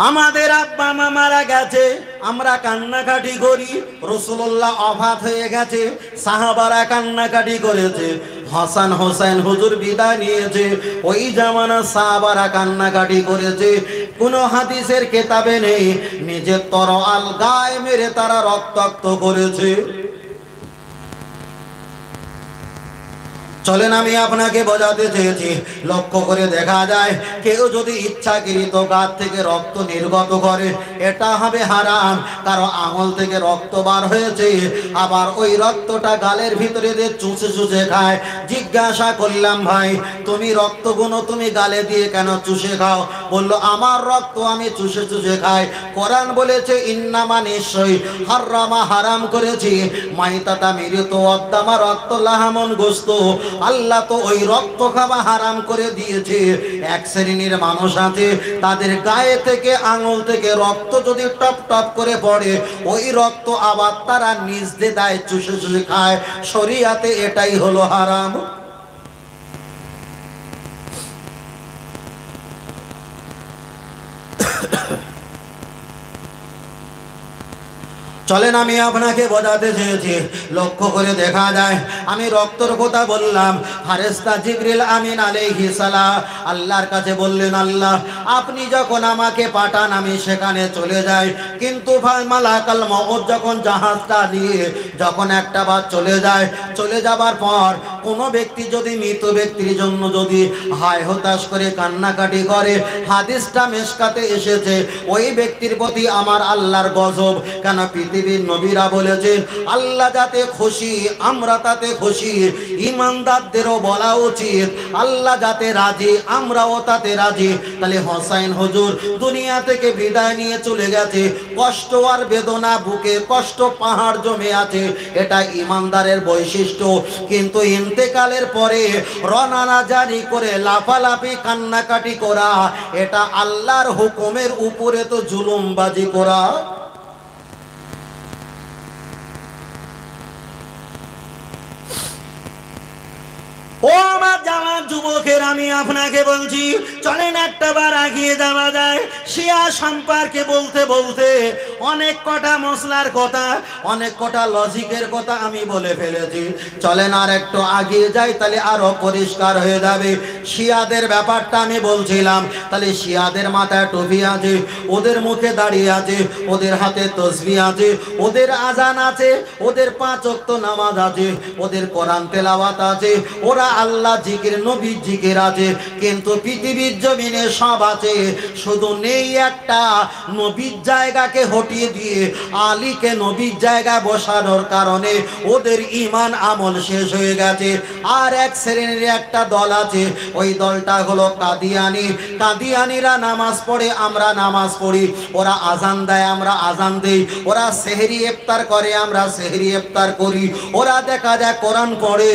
আমাদের আব্বা মা মারা গেছে, আমরা কান্নাকাটি করি। রাসূলুল্লাহ ওফাত হয়ে গেছে, সাহাবারা কান্নাকাটি করেছে। হাসান হোসেন হুজুর বিদায় নিয়েছে, ওই জামানা সাহাবারা কান্নাকাটি করেছে। কোন হাদিসের কেতাবে নেই নিজের তরোয়াল গায়ে মেরে তারা রক্তাক্ত করেছে। চলেন আমি আপনাকে বোঝাতে চেয়েছি, লক্ষ্য করে দেখা যায় কেউ যদি ইচ্ছাকৃত গাছ থেকে রক্ত নির্গত করে এটা হবে হারাম, কারো আঙুল থেকে রক্ত বার হয়েছে, আবার ওই রক্তটা গালের ভিতরে দিয়ে চুষে চুষে খায়। জিজ্ঞাসা করলাম, ভাই তুমি রক্তগুলো তুমি গালে দিয়ে কেন চুষে খাও? বলল, আমার রক্ত আমি চুষে চুষে খাই। কোরআন বলেছে, ইন্নামা, নিশ্চয়ই, হারামা, হারাম করেছি, মাইতাতা, মৃত, অদ্দামা, রক্ত, লাহামন, গোস্ত। আল্লাহ তো ওই রক্ত খাওয়া হারাম করে দিয়েছে। এক শ্রেণীর মানুষ আছে, তাদের গায়ে থেকে আঙুল থেকে রক্ত যদি টপ টপ করে পড়ে, ওই রক্ত আবার তারা নিজ দিয়ে দেয়, চুষে চুষে খায়। শরিয়াতে এটাই হলো হারাম। চলেন আমি আপনাকে বোঝাতে চেয়েছি, লক্ষ্য করে দেখা যায়, আমি রক্তর কথা বললাম, ফারেস্তা জিবরিল আমিন আলাইহিস সালাম আল্লাহর কাছে বললেন, আল্লাহ আপনি যখন আমাকে পাঠান আমি সেখানে চলে যাই, কিন্তু মালাকাল মউত যখন জাহাজটা নিয়ে যখন একটা বার চলে যায়, চলে যাবার পর কোনো ব্যক্তি যদি মৃত ব্যক্তির জন্য যদি হায় হতাশ করে কান্নাকাটি করে, হাদিসটা মেশকাতে এসেছে, ওই ব্যক্তির প্রতি আমার আল্লাহর গজব। কেন? পৃথিবীর নবীরা বলেছেন আল্লাহ যাতে খুশি আমরা তাতে খুশি। ইমানদারদেরও বলা উচিত আল্লাহ যাতে রাজি আমরাও তাতে রাজি। তাহলে হোসাইন হুজুর দুনিয়া থেকে বিদায় নিয়ে চলে গেছে, কষ্ট আর বেদনা বুকে কষ্ট পাহাড় জমে আছে, এটা ইমানদারের বৈশিষ্ট্য। কিন্তু ইন্তেকালের পরে রনানা জারি করে লাফালাফি কান্নাকাটি করা, এটা আল্লাহর হুকুমের উপরে তো জুলুমবাজি করা। ও আমার জামাত যুবকের, আমি আপনাকে বলছি চলেন একটা বার এগিয়ে যাওয়া যায়। শিয়া সম্পর্কে বলতে বলতে অনেক কটা মশলার কথা, অনেক কটা লজিকের কথা আমি বলে ফেলেছি। চলেন আর একটু এগিয়ে যাই, তাহলে আরো পরিষ্কার হয়ে যাবে। শিয়াদের ব্যাপারটা আমি বলছিলাম। তাহলে শিয়াদের মাথায় টুপি আছে, ওদের মুখে দাঁড়িয়ে আছে, ওদের হাতে তসবিহ আছে, ওদের আজান আছে, ওদের 5 ওয়াক্ত নামাজ আছে, ওদের কোরআন তেলাওয়াত আছে, ওরা আল্লাহ জিকির নবী জিকির আছে। কিন্তু পৃথিবীর জমিনে সব আছে, শুধু নেই একটা নবীর জায়গাকে হটিয়ে দিয়ে আলীকে নবীর জায়গায় বসানোর কারণে ওদের ঈমান আমল শেষ হয়ে গেছে। আর এক শ্রেণীর একটা দল আছে, ওই দলটা হলো কাদিয়ানি। কাদিয়ানিরা নামাজ পড়ে, আমরা নামাজ পড়ি, ওরা আজান দেয়, আমরা আজান দেই, ওরা সেহরি ইফতার করে, আমরা সেহরি ইফতার করি, ওরা দেখা যায় কোরআন পড়ে,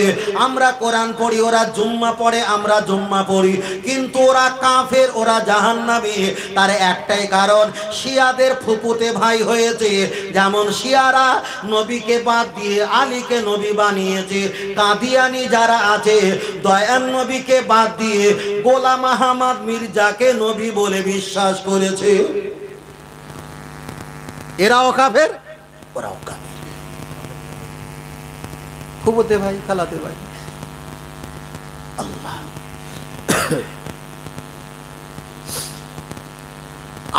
আমরা কোরআন পড়ি, ওরা জুম্মা পড়ে, আমরা জুম্মা পড়ি। কিন্তু ওরা কাফের, ওরা জাহান্নামী। তার একটাই কারণ, শিয়াদের ফুপুতে ভাই হয়েছে। যেমন শিয়ারা নবীকে বাদ দিয়ে আলীকে নবী বানিয়েছে, কাদিয়ানি যারা আছে দয়ান নবীকে বাদ দিয়ে গোলাম আহমদ মির্জাকে নবী বলে বিশ্বাস করেছে। এরাও কাফের, ওরাও কাফের। ফুপুতে ভাই, খালাতে ভাই। আল্লাহ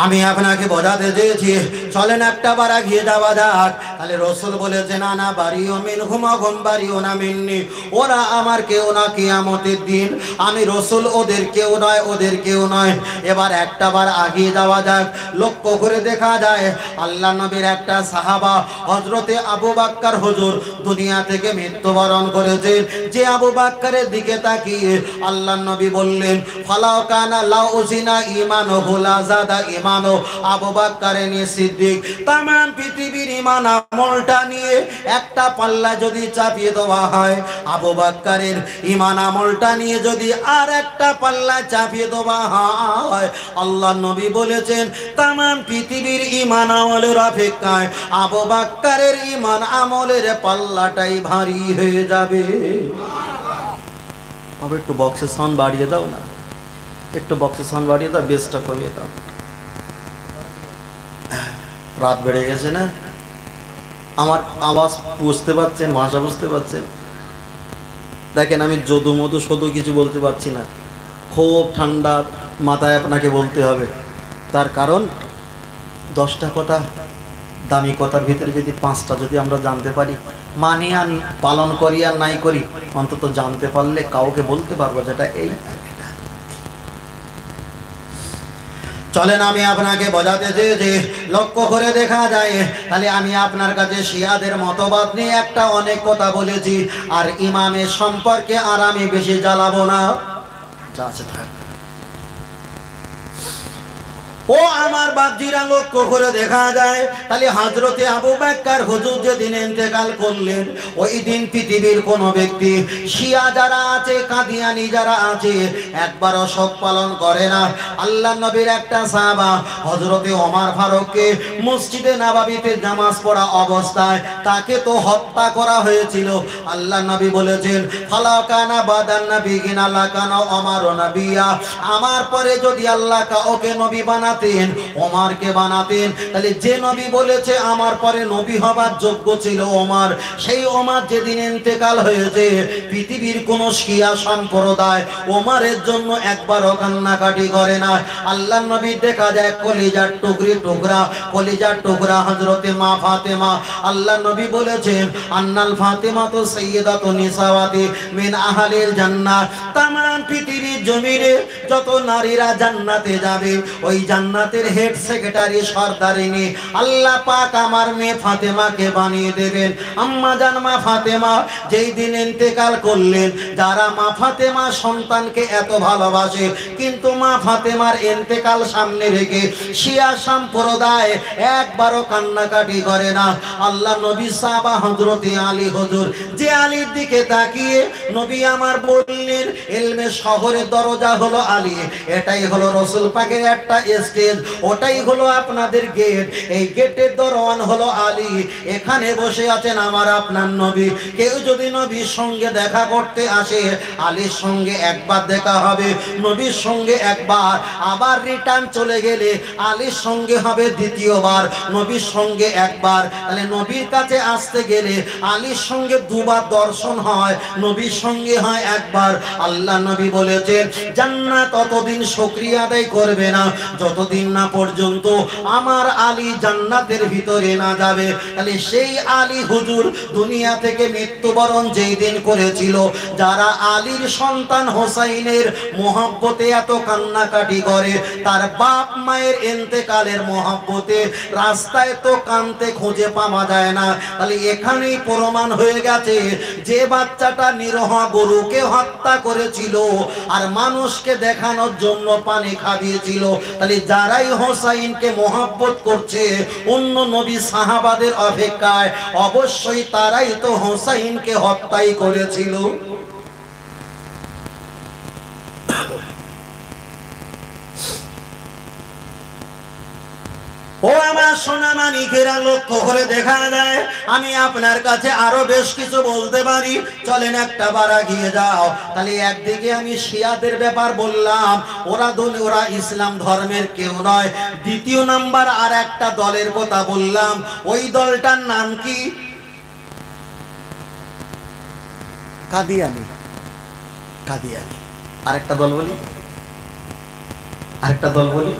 আমি আপনাকে বোঝাতে চেয়েছি, চলেন একটা বার এগিয়ে যাওয়া যাক। তাহলে রসুল বলেছেন আনা বারিউ মিনহুম ওয়া হুম বারিউনা মিন্নি, ওরা আমার কেউ না কিয়ামতের দিন, আমি রসুল ওদের কেউ নয়, ওদের কেউ নয়। এবার একটা বার এগিয়ে যাওয়া যাক। লক্ষ্য করে দেখা যায় আল্লাহ নবীর একটা সাহাবা হযরতে আবু বকর হুজুর দুনিয়া থেকে মৃত্যুবরণ করেছেন। যে আবু বকরের দিকে তাকিয়ে আল্লাহ নবী বললেন ফালাউ কানা লাউ উজিনা ঈমানুহু লা যাদা ঈমানু। আবু বকর সিদ্দিক তাম পৃথিবীর ঈমান আমলটা নিয়ে একটা পাল্লা যদি চাপিয়ে দেওয়া হয়, আবু বকরের ঈমান আমলটা নিয়ে যদি আর একটা পাল্লা চাপিয়ে দেওয়া হয়, আল্লাহ নবী বলেছেন তাম পৃথিবীর ঈমান আমলের অপেক্ষায় আবু বকরের ঈমান আমলের পাল্লাটাই ভারী হয়ে যাবে। আবে একটু বক্সের সাউন্ড বাড়িয়ে দাও না, একটু বক্সের সাউন্ড বাড়িয়ে দাও, বেসটা কমিয়ে দাও। রাত বেড়ে গেছে না? আমার আওয়াজ বুঝতে পারছেন, ভাষা বুঝতে পারছেন? দেখেন আমি যদু মধু শুধু কিছু বলতে পারছি না, খুব ঠান্ডা মাথায় আপনাকে বলতে হবে। তার কারণ 10টা কথা দামি কথার ভিতরে যদি 5টা যদি আমরা জানতে পারি, মানে আনি পালন করি আর নাই করি, অন্তত জানতে পারলে কাউকে বলতে পারবো যেটা এই। চলেন আমি আপনাকে বোঝাতে চেয়েছি, লক্ষ্য করে দেখা যায় তাহলে আমি আপনার কাছে শিয়াদের মতবাদ নিয়ে একটা অনেক কথা বলেছি, আর ইমামের সম্পর্কে আর আমি বেশি জ্বালাবো না। ও আমার বাপজিরা, লক্ষ্য করে দেখা যায় তাহলে হযরতে আবু বকর হুজুর যেদিন ইন্তেকাল করলেন, ওই দিন পৃথিবীর কোন ব্যক্তি শিয়া যারা আছে, কাদিয়ানি যারা আছে, একবারও শোক পালন করে না। আল্লাহ নবীর একটা সাহাবা হযরতে ওমর ফারুককে মসজিদে নববীতে নামাজ পড়া অবস্থায় তাকে তো হত্যা করা হয়েছিল। আল্লাহ নবী বলেছেন ফালা কানা বাদান নবী গিনা লাকানা ওমর নবিয়া, আমার পরে যদি আল্লাহ কাউকে নবী বানাতে বানাতেন, ওমরকে বানাতেন। তাহলে যে নবী বলেছে আমার পরে নবী হবার যোগ্য ছিল ওমর, সেই ওমর যেদিন ইন্তেকাল হয়েছে, পৃথিবীর কোন শিয়া সম্প্রদায় ওমরের জন্য একবারও কান্নাকাটি করে না। আল্লাহ নবী দেখা যায় কলিজার কলিজার টুকরা হযরতে মা ফাতেমা। আল্লাহ নবী বলেছেন আন্নাল ফাতেমা তো সাইয়্যিদাতু নিসাওয়াতি মিন আহলিল জান্নাহ। তামাম পৃথিবীর জমিনে যত নারীরা জান্নাতে যাবে, ওই জান্নাতের হেড সেক্রেটারি সরদারিনী আল্লাহ পাক আমার মেয়ে ফাতেমাকে বানিয়ে দেবেন। আম্মা জান মা ফাতেমা যেই দিন ইন্তেকাল করলেন, যারা মা ফাতেমা সন্তানকে এত ভালোবাসে, কিন্তু মা ফাতেমার ইন্তেকাল সামনে রেখে শিয়া সম্প্রদায় একবারও কান্নাকাটি করে না। আল্লাহ নবী সাহাবা হযরতে আলী হুজুর, যে আলীর দিকে তাকিয়ে নবী আমার বললেন ইলমে শহরের দরজা হলো আলী, এটাই হলো রাসূল পাকের একটা স্টেজ, ওটাই হলো আপনাদের গেট, এই গেটের দরওয়ান হলো আলী, এখানে বসে আছেন আমার আপনার নবী। কেউ যদি নবীর সঙ্গে দেখা করতে আসে, আলীর সঙ্গে একবার দেখা হবে, নবীর সঙ্গে একবার, আবার রিটার্ন চলে গেলে আলীর সঙ্গে হবে দ্বিতীয়বার, নবীর সঙ্গে একবার। তাহলে নবীর কাছে আসতে গেলে আলীর সঙ্গে দুবার দর্শন হয়, নবীর সঙ্গে হয় একবার। আল্লাহ নবী বলেছেন জান্নাত ততদিন শুকরিয়া আদায় করবে না যতদিন না পর্যন্ত আমার আলী জান্নাতের ভিতরে না যাবে। তাহলে সেই আলী হুজুর দুনিয়া থেকে মৃত্যুবরণ যেই দিন করেছিল, যারা আলীর সন্তান হোসাইনের মহব্বতে এত কান্নাকাটি করে, তার বাপ মায়ের ইন্তেকালের মহব্বতে রাস্তায় তো কানতে খুঁজে পাওয়া যায় না। তাহলে এখানেই প্রমাণ হয়ে গেছে যে বাচ্চাটা নিরহ গরুকে হত্যা করেছিল আর মানুষকে দেখানোর জন্য পানি খাইয়েছিল, তাহলে যারাই হোসাইনকে মহব্বত করছে অন্য নবী সাহাবাদের অপেক্ষায়, অবশ্যই তারাই তো হোসাইনকে হত্যাই করেছিল। ও আমার সোনা মানিকেরা, লক্ষ্য করে দেখা যায় আমি আপনার কাছে আরো বেশ কিছু বলতে পারি, চলেন একটা বার এগিয়ে যাও। তাহলে একদিকে আমি শিয়াদের ব্যাপার বললাম, ওরা ইসলাম ধর্মের কেউ নয়। দ্বিতীয় নাম্বার আর একটা দলের কথা বললাম, ওই দলটার নাম কি? কাদিয়ানি। আরেকটা দল বলি,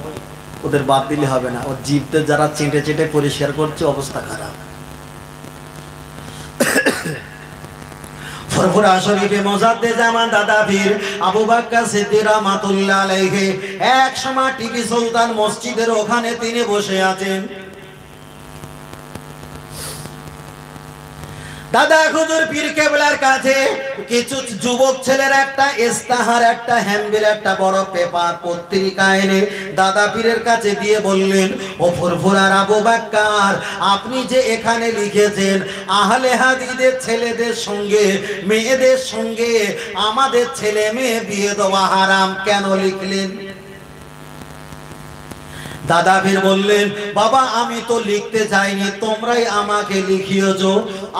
ওদের বাদ দিলে হবে না, ওর জিভতে যারা চেটে চেটে পরিষ্কার করছে অবস্থা খারাপ। ফুরফুরা শরীফে মুজাদ্দিদ জামান দাদা পীর আবু বকর সিদ্দিক রাহমাতুল্লাহ আলাইহি এক সময় টিপু সুলতান মসজিদের ওখানে তিনি বসে আছেন। দাদা হুজুর পীর কেবলার কাছে কিছু যুবক ছেলের একটা ইস্তাহার, একটা হ্যান্ডবিল, একটা বড় পেপার পত্রিকা এনে দাদা পীরের কাছে দিয়ে বললেন, ও ফুরফুরার আবু বকর, আপনি যে এখানে লিখেছেন আহলে হাদিসের ছেলেদের সঙ্গে মেয়েদের সঙ্গে আমাদের ছেলে মেয়ে বিয়ে দেওয়া হারাম, কেন লিখলেন? দাদা পীর বললেন, বাবা আমি তো লিখতে চাইনি, তোমরাই আমাকে লিখিয়েছো।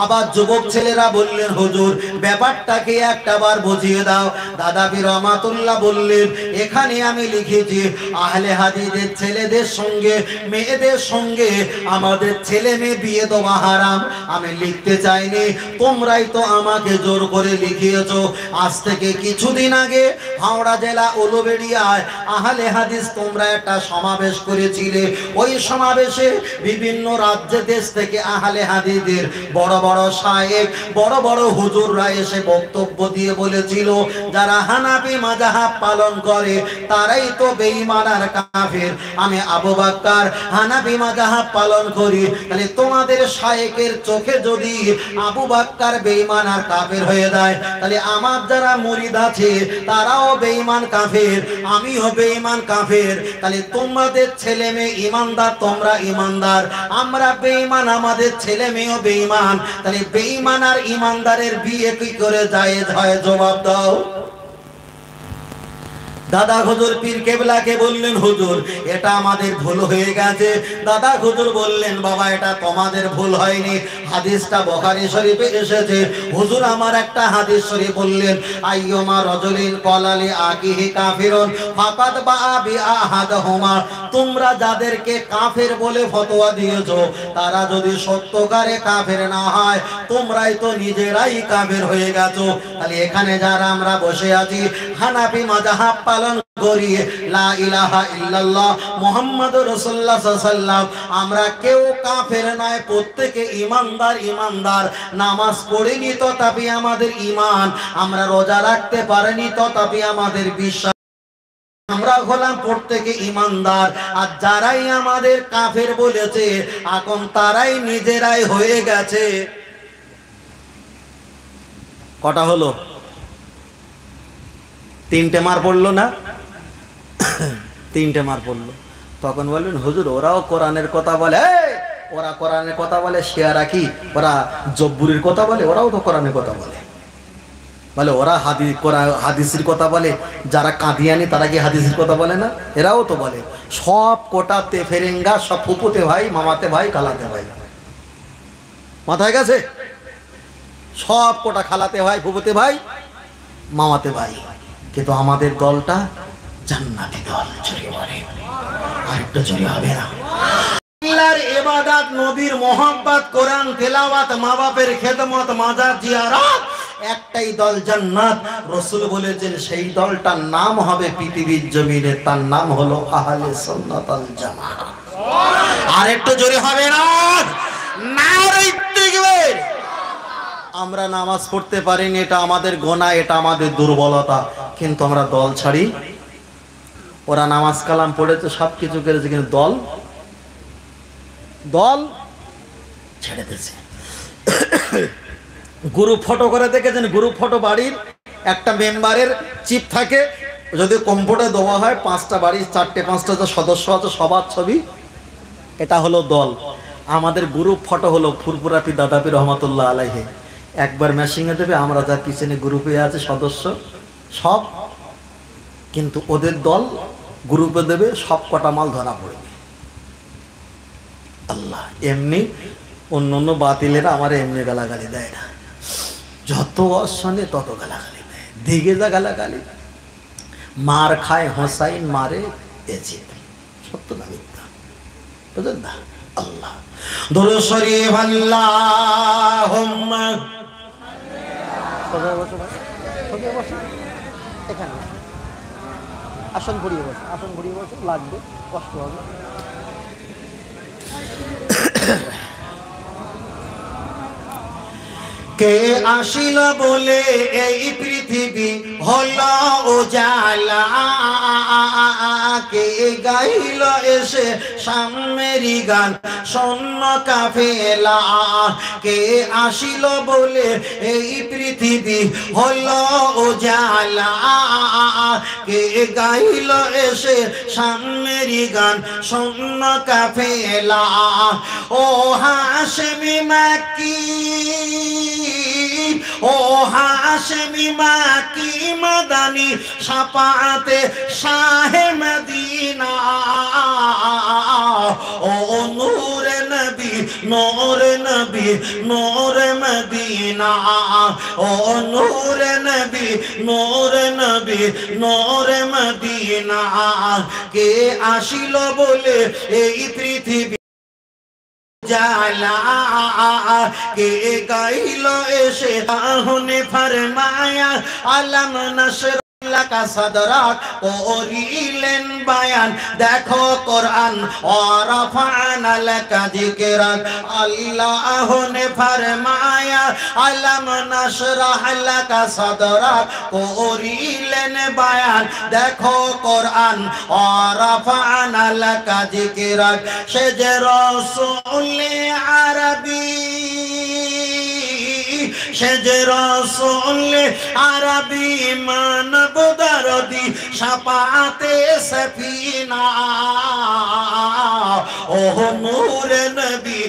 আবার যুবক ছেলেরা বললেন, হুজুর ব্যাপারটাকে একটাবার বুঝিয়ে দাও। দাদা পীর রহমাতুল্লাহ বললেন, এখানে আমি লিখেছি আহলে হাদিসের ছেলেদের সঙ্গে মেয়েদের সঙ্গে আমাদের ছেলে মেয়ে বিয়ে দেওয়া হারাম, আমি লিখতে চাইনি, তোমরাই তো আমাকে জোর করে লিখিয়েছো। আজ থেকে কিছুদিন আগে হাওড়া জেলা উলুবেড়িয়ায় আহলে হাদিস তোমরা একটা সমাবেশ করেছিলে, ওই সমাবেশে বিভিন্ন রাজ্য দেশ থেকে আহলে হাদিসের বড় বড় শায়েখ, বড় বড় হুজুররা এসে বক্তব্য দিয়ে বলেছিল, যারা হানাফি মাযহাব পালন করে তারাই তো বেঈমান আর কাফের। আমি আবু বকর হানাফি মাযহাব পালন করি, তাহলে তোমাদের শায়েখের চোখে যদি আবু বকর বেঈমান আর কাফের হয়ে যায়, তাহলে আমার যারা মুরিদ আছে তারাও বেঈমান কাফের, আমিও বেঈমান কাফের। তাহলে তোমাদের ছেলে মেয়ে ইমানদার, তোমরা ইমানদার, আমরা বেঈমান, আমাদের ছেলে মেয়েও বেঈমান, তাহলে বেঈমান আর ইমানদারের বিয়ে কি করে জায়েজ হয়? জবাব দাও। দাদা হুজুর পীর কেবলাকে বললেন, হুজুর এটা আমাদের ভুল হয়ে গেছে। দাদা হুজুর বললেন, বাবা এটা তোমাদের ভুল হয়নি, হাদিসটা বুখারী শরীফে এসেছে। হুজুর আমার একটা হাদিস শরীফ বললেন, আইয়ুমা রাজুলিন ক্বালালি আকিহি কাফিরুন ফাকাদ বাআ বিআহাদহুমা, তোমরা যাদেরকে কাফের বলে ফতোয়া দিয়েছো তারা যদি সত্যকারে কাফের না হয় তোমরাই তো নিজেরাই কাফের হয়ে গেছো। তাহলে এখানে যারা আমরা বসে আছি হানাফি মাযহাব পালন করি, লা ইলাহা ইল্লাল্লাহ মুহাম্মাদুর রাসূলুল্লাহ সাল্লাল্লাহু আলাইহি ওয়াসাল্লাম, আমরা কেউ কাফের নয়, প্রত্যেকে ঈমানদার। নামাজ পড়িনি তথাপি আমাদের ঈমান, আমরা রোজা রাখতে পারিনি তথাপি আমাদের বিশ্বাস, আমরা হলাম প্রত্যেকে ঈমানদার। আর যারাই আমাদের কাফের বলেছে এখন তারাই নিজেরাই হয়ে গেছে। কটা হলো? তিনটে মার পড়লো না? তিনটে মার পড়লো। তখন বললেন হুজুর ওরাও কোরআনের কথা বলে, ওরা কোরআনের কথা বলে শেয়ারা কি, ওরা জব্বুরের কথা বলে, ওরাও তো কোরআনের কথা বলে। বলে ওরা হাদিসের কথা বলে, যারা কাদিয়ানি তারা কি হাদিসের কথা বলে না? এরাও তো বলে। সব কোটাতে ফেরেঙ্গা, সব ফুপুতে ভাই, মামাতে ভাই, খালাতে ভাই। মাথায় গেছে? সব কোটা খালাতে ভাই, ফুপুতে ভাই, মামাতে ভাই। কিন্তু আমাদের দলটা জান্নাতি দল। জোরে বলে, আরেকটু জোরে হবে না? আল্লাহর ইবাদত, নবীর মোহাব্বত, কোরআন তেলাওয়াত, মা বাপের খেদমত, মাজার জিয়ারত, একটাই দল জান্নাত। রাসূল বলেছেন সেই দলটার নাম হবে পৃথিবীর জমিনে, তার নাম হলো আহলে সুন্নাত ওয়াল জামাত। আরেকটু জোরে হবে না? নারে তাকবীর। আমরা নামাজ পড়তে পারিনি, এটা আমাদের গুনাহ, এটা আমাদের দুর্বলতা, কিন্তু আমরা দল ছাড়ি। ওরা নামাজ কালাম পড়েছে, সব কিছু করেছে, কিন্তু দল ছেড়ে দিয়েছে। গ্রুপ ফটো করে দেখেছেন? গ্রুপ ফটো বাড়ির একটা মেম্বারের চিপ থাকে, যদি কম্পিউটারে দেওয়া হয় 5টা বাড়ির 4-5টা যে সদস্য আছে সবার ছবি, এটা হলো দল। আমাদের গ্রুপ ফটো হলো ফুরফুরাপি দাদাপি রহমাতুল্লাহ আলাইহি, একবার মেশিংয়ে দেবে, আমরা যার পিছনে গ্রুপে আছে সদস্য সব, কিন্তু ওদের দল গ্রুপে দেবে, সব কটা মাল ধরা পড়বে। আল্লাহ, এমনি অন্য বাতিলেরা আমার এমনি গালাগালি দেয় না, যত অশনে তত গালাগালি দেয়, দিকে যা গালাগালি। মার খায় হোসাইন, মারে এজিদ, সত্য না মিথ্যা? বুঝলেন না? আল্লাহ দরুদ শরীফ আল্লাহুম্মা এখানে আসন ঘুরিয়ে বসে লাগবে, কষ্ট হবে। কে আসিল বলে এই পৃথিবী হলো উজালা, কে গাইল এসে সামেরি গান শূন্য কাফেলা, কে আসিল বলে এই পৃথিবী হলো উজালা, কে গাইল এসে সামেরি গান শূন্য কাফেলা। ও হাশেমি মাকি, ও হাশেমি মাকি মাদানি, শাফাআতে শাহে মদিনা, ও নূরে নবী, নূরে নবী, নূরে মদিনা, ও নূরে নবী, নূরে নবী, নূরে মদিনা, কে আসিল বলে এই পৃথিবী জালা, কে গাইল এসে তাহনে ফরমায়া আলম নশর লাকা সাদরাক, করিলেন বায়ান দেখো কোরআন, ওয়ারাফানা লাকা যিকরাক, আল্লাহ নে ফরমায়া আলম নশরাহ লাকা সাদরাক, করিলেন বায়ান দেখো কোরআন, ওয়ারাফানা লাকা যিকরাক। সে যে রাসূল আরবি, সে যে রাসূল আরবি, মানব দরদি, শাফাআতে সফিনা, ও নূরে নবী,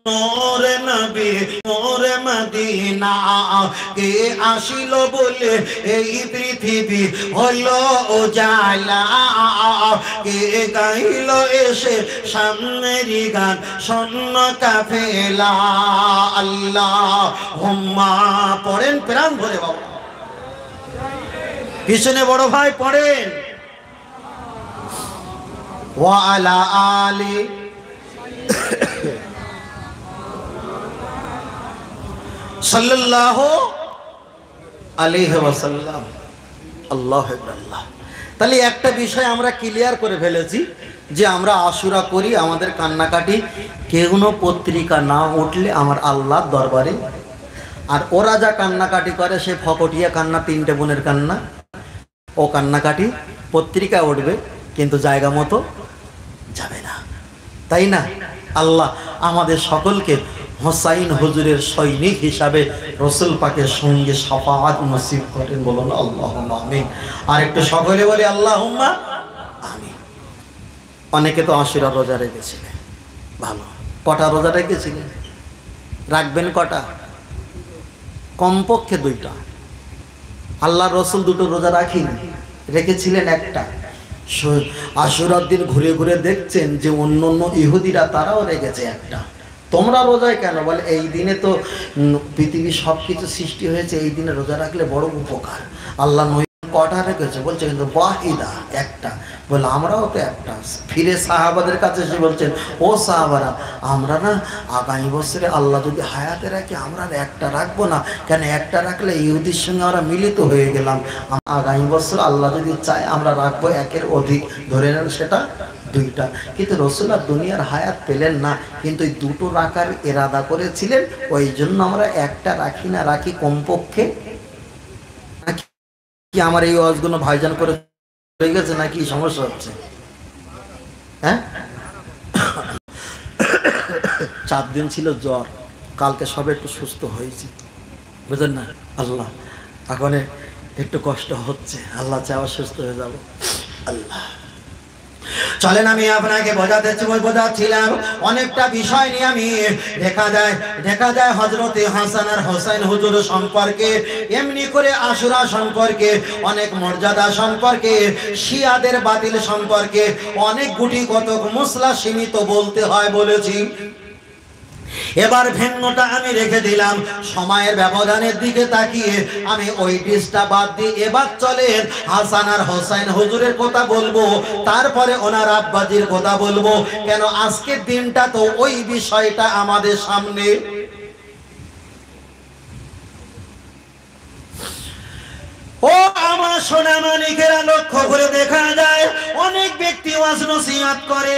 নূরে নবী, নূরে মদিনা, কে আসিল বলে এই পৃথিবী হলো উজালা, কে গাইল এসে সামনের গান শূন্য কাফেলা। আল্লাহুম্মা পড়েন প্রাণ ভরে বাবা, পিছনে বড় ভাই পড়েন। ওয়া আলা আলি সাল্লাল্লাহু আলাইহি ওয়াসাল্লাম। আল্লাহু আকবার। তাহলে একটা বিষয় আমরা ক্লিয়ার করে ফেলেছি যে আমরা আশুরা করি, আমাদের কান্নাকাটি কেউ পত্রিকা না উঠলে আমার আল্লাহর দরবারে। আর ওরা যা কান্নাকাটি করে সে ফকটিয়া কান্না, তিনটে বোনের কান্না, ও কান্নাকাটি পত্রিকা উঠবে কিন্তু জায়গা মতো যাবে না, তাই না? আল্লাহ আমাদের সকলকে হোসাইন হুজুরের সৈনিক হিসাবে রসুল পাকের সঙ্গে শাফাআত নসিব করেন, বলুন আল্লাহুম্মা আমিন। আর একটু সকলে বলি আল্লাহুম্মা আমিন। অনেকে তো আশুরা রোজা রেখেছিলেন, ভালো। কটা রোজা রেখেছিলেন? রাখবেন কটা? কমপক্ষে 2টা। আল্লাহ রসুল 2টো রোজা রাখিনি, রেখেছিলেন একটা। আশুরার দিন ঘুরে ঘুরে দেখছেন যে অন্য অন্য ইহুদিরা তারাও রেখেছে একটা। তোমরা রোজায় কেন? বলে এই দিনে তো পৃথিবীর সব কিছু সৃষ্টি হয়েছে, এই দিনে রোজা রাখলে বড় উপকার। আল্লাহ কটা রেখেছে? বলছে কিন্তু ওয়াহিদা, একটা। বলে আমরাও তো একটা। ফিরে সাহাবাদের কাছে এসে বলছেন, ও সাহাবারা, আমরা না আগামী বছরে আল্লাহ যদি হায়াতে রাখি আমরা একটা রাখবো না কেন? একটা রাখলে ইহুদির সঙ্গে আমরা মিলিত হয়ে গেলাম। আগামী বছর আল্লাহ যদি চায় আমরা রাখবো একের অধিক, ধরে নেন সেটা 2টা। কিন্তু রসুল আর দুনিয়ার হায়াত পেলেন না, কিন্তু এই 2টো রাখার ইরাদা করেছিলেন। ওই জন্য আমরা একটা রাখি না, রাখি কমপক্ষে। কি আমার এই ওয়াজগুলো ভাইজান করে হয়ে গেছে নাকি সমস্যা হচ্ছে? হ্যাঁ, 4 দিন ছিল জ্বর, কালকে সবে একটু সুস্থ হয়েছি, বুঝলেন না? আল্লাহ এখন একটু কষ্ট হচ্ছে, আল্লাহ চাই আবার সুস্থ হয়ে যাব। আল্লাহ চলেন আমি আপনাকে বোঝাচ্ছিলাম অনেকটা বিষয় নিয়ে। আমি দেখা যায় হযরতে হাসান আর হোসেন হুজুর সম্পর্কে, এমনি করে আশুরা সম্পর্কে, অনেক মর্যাদা সম্পর্কে, শিয়াদের বাতিল সম্পর্কে অনেক গুটি কতক মশলা সীমিত বলতে হয় বলেছি। এবার ভিন্নটা আমি রেখে দিলাম, সময়ের ব্যবধানের দিকে তাকিয়ে আমি ওই ডিসটা বাদ দিয়ে এবার চলেন হাসান আর হোসেন হুজুরের কথা বলবো, তারপরে ওনার আব্বাজির কথা বলবো। কেন আজকের দিনটা তো ওই বিষয়টা আমাদের সামনে। ও আমার সোনা মানিকেরা, লক্ষ্য করে দেখা যায় অনেক ব্যক্তি ওয়াজ নসিহত করে।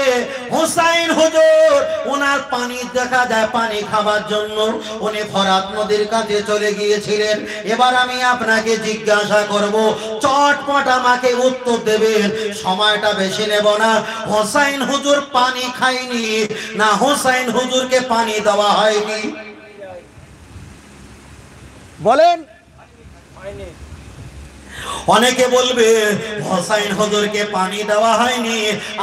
হোসাইন হুজুর ওনার পানি দেখা যায় পানি খাবার জন্য উনি ফরাত নদীর কাছে চলে গিয়েছিলেন। এবার আমি আপনাকে জিজ্ঞাসা করব, চটপট আমাকে উত্তর দেবেন, সময়টা বেশি নেব না। হোসাইন হুজুর পানি খায়নি না হোসাইন হুজুরকে পানি দেওয়া হয়নি? বলেন। অনেকে বলবে হোসাইন হুজুরকে পানি দেওয়া হয়নি,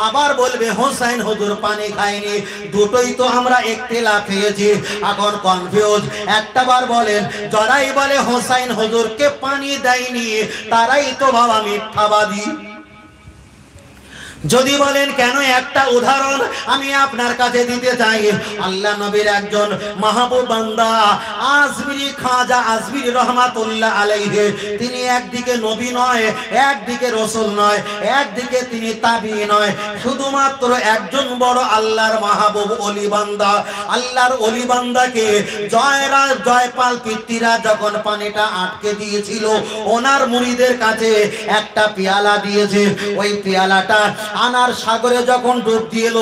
আবার বলবে হোসাইন হুজুর পানি খায়নি। দুটোই তো আমরা ইখতিলাফ পেয়েছি, এখন কনফিউজ। একটাবার বলেন, যারাই বলে হোসাইন হুজুরকে পানি দেয়নি তারাই তো বাবা মিথ্যাবাদী। যদি বলেন কেন, একটা উদাহরণ আমি আপনার কাছে দিতে চাই। আল্লাহ নবীর একজন মাহবুব বান্দা আজমিরি খাজা আজমিরি রহমাতুল্লাহ আলাইহি, তিনি একদিকে নবী নয়, একদিকে রাসূল নয়, একদিকে তিনি তাবী নয়, শুধুমাত্র একজন বড় আল্লাহর মাহবুব ওলি বান্দা। আল্লাহর ওলি বান্দাকে জয়পাল পিতৃরা যখন পানিটা আটকে দিয়েছিল, ওনার মুরিদের কাছে একটা পেয়ালা দিয়েছে। ওই পেয়ালাটা আনার সাগরে যখন ডুব দিল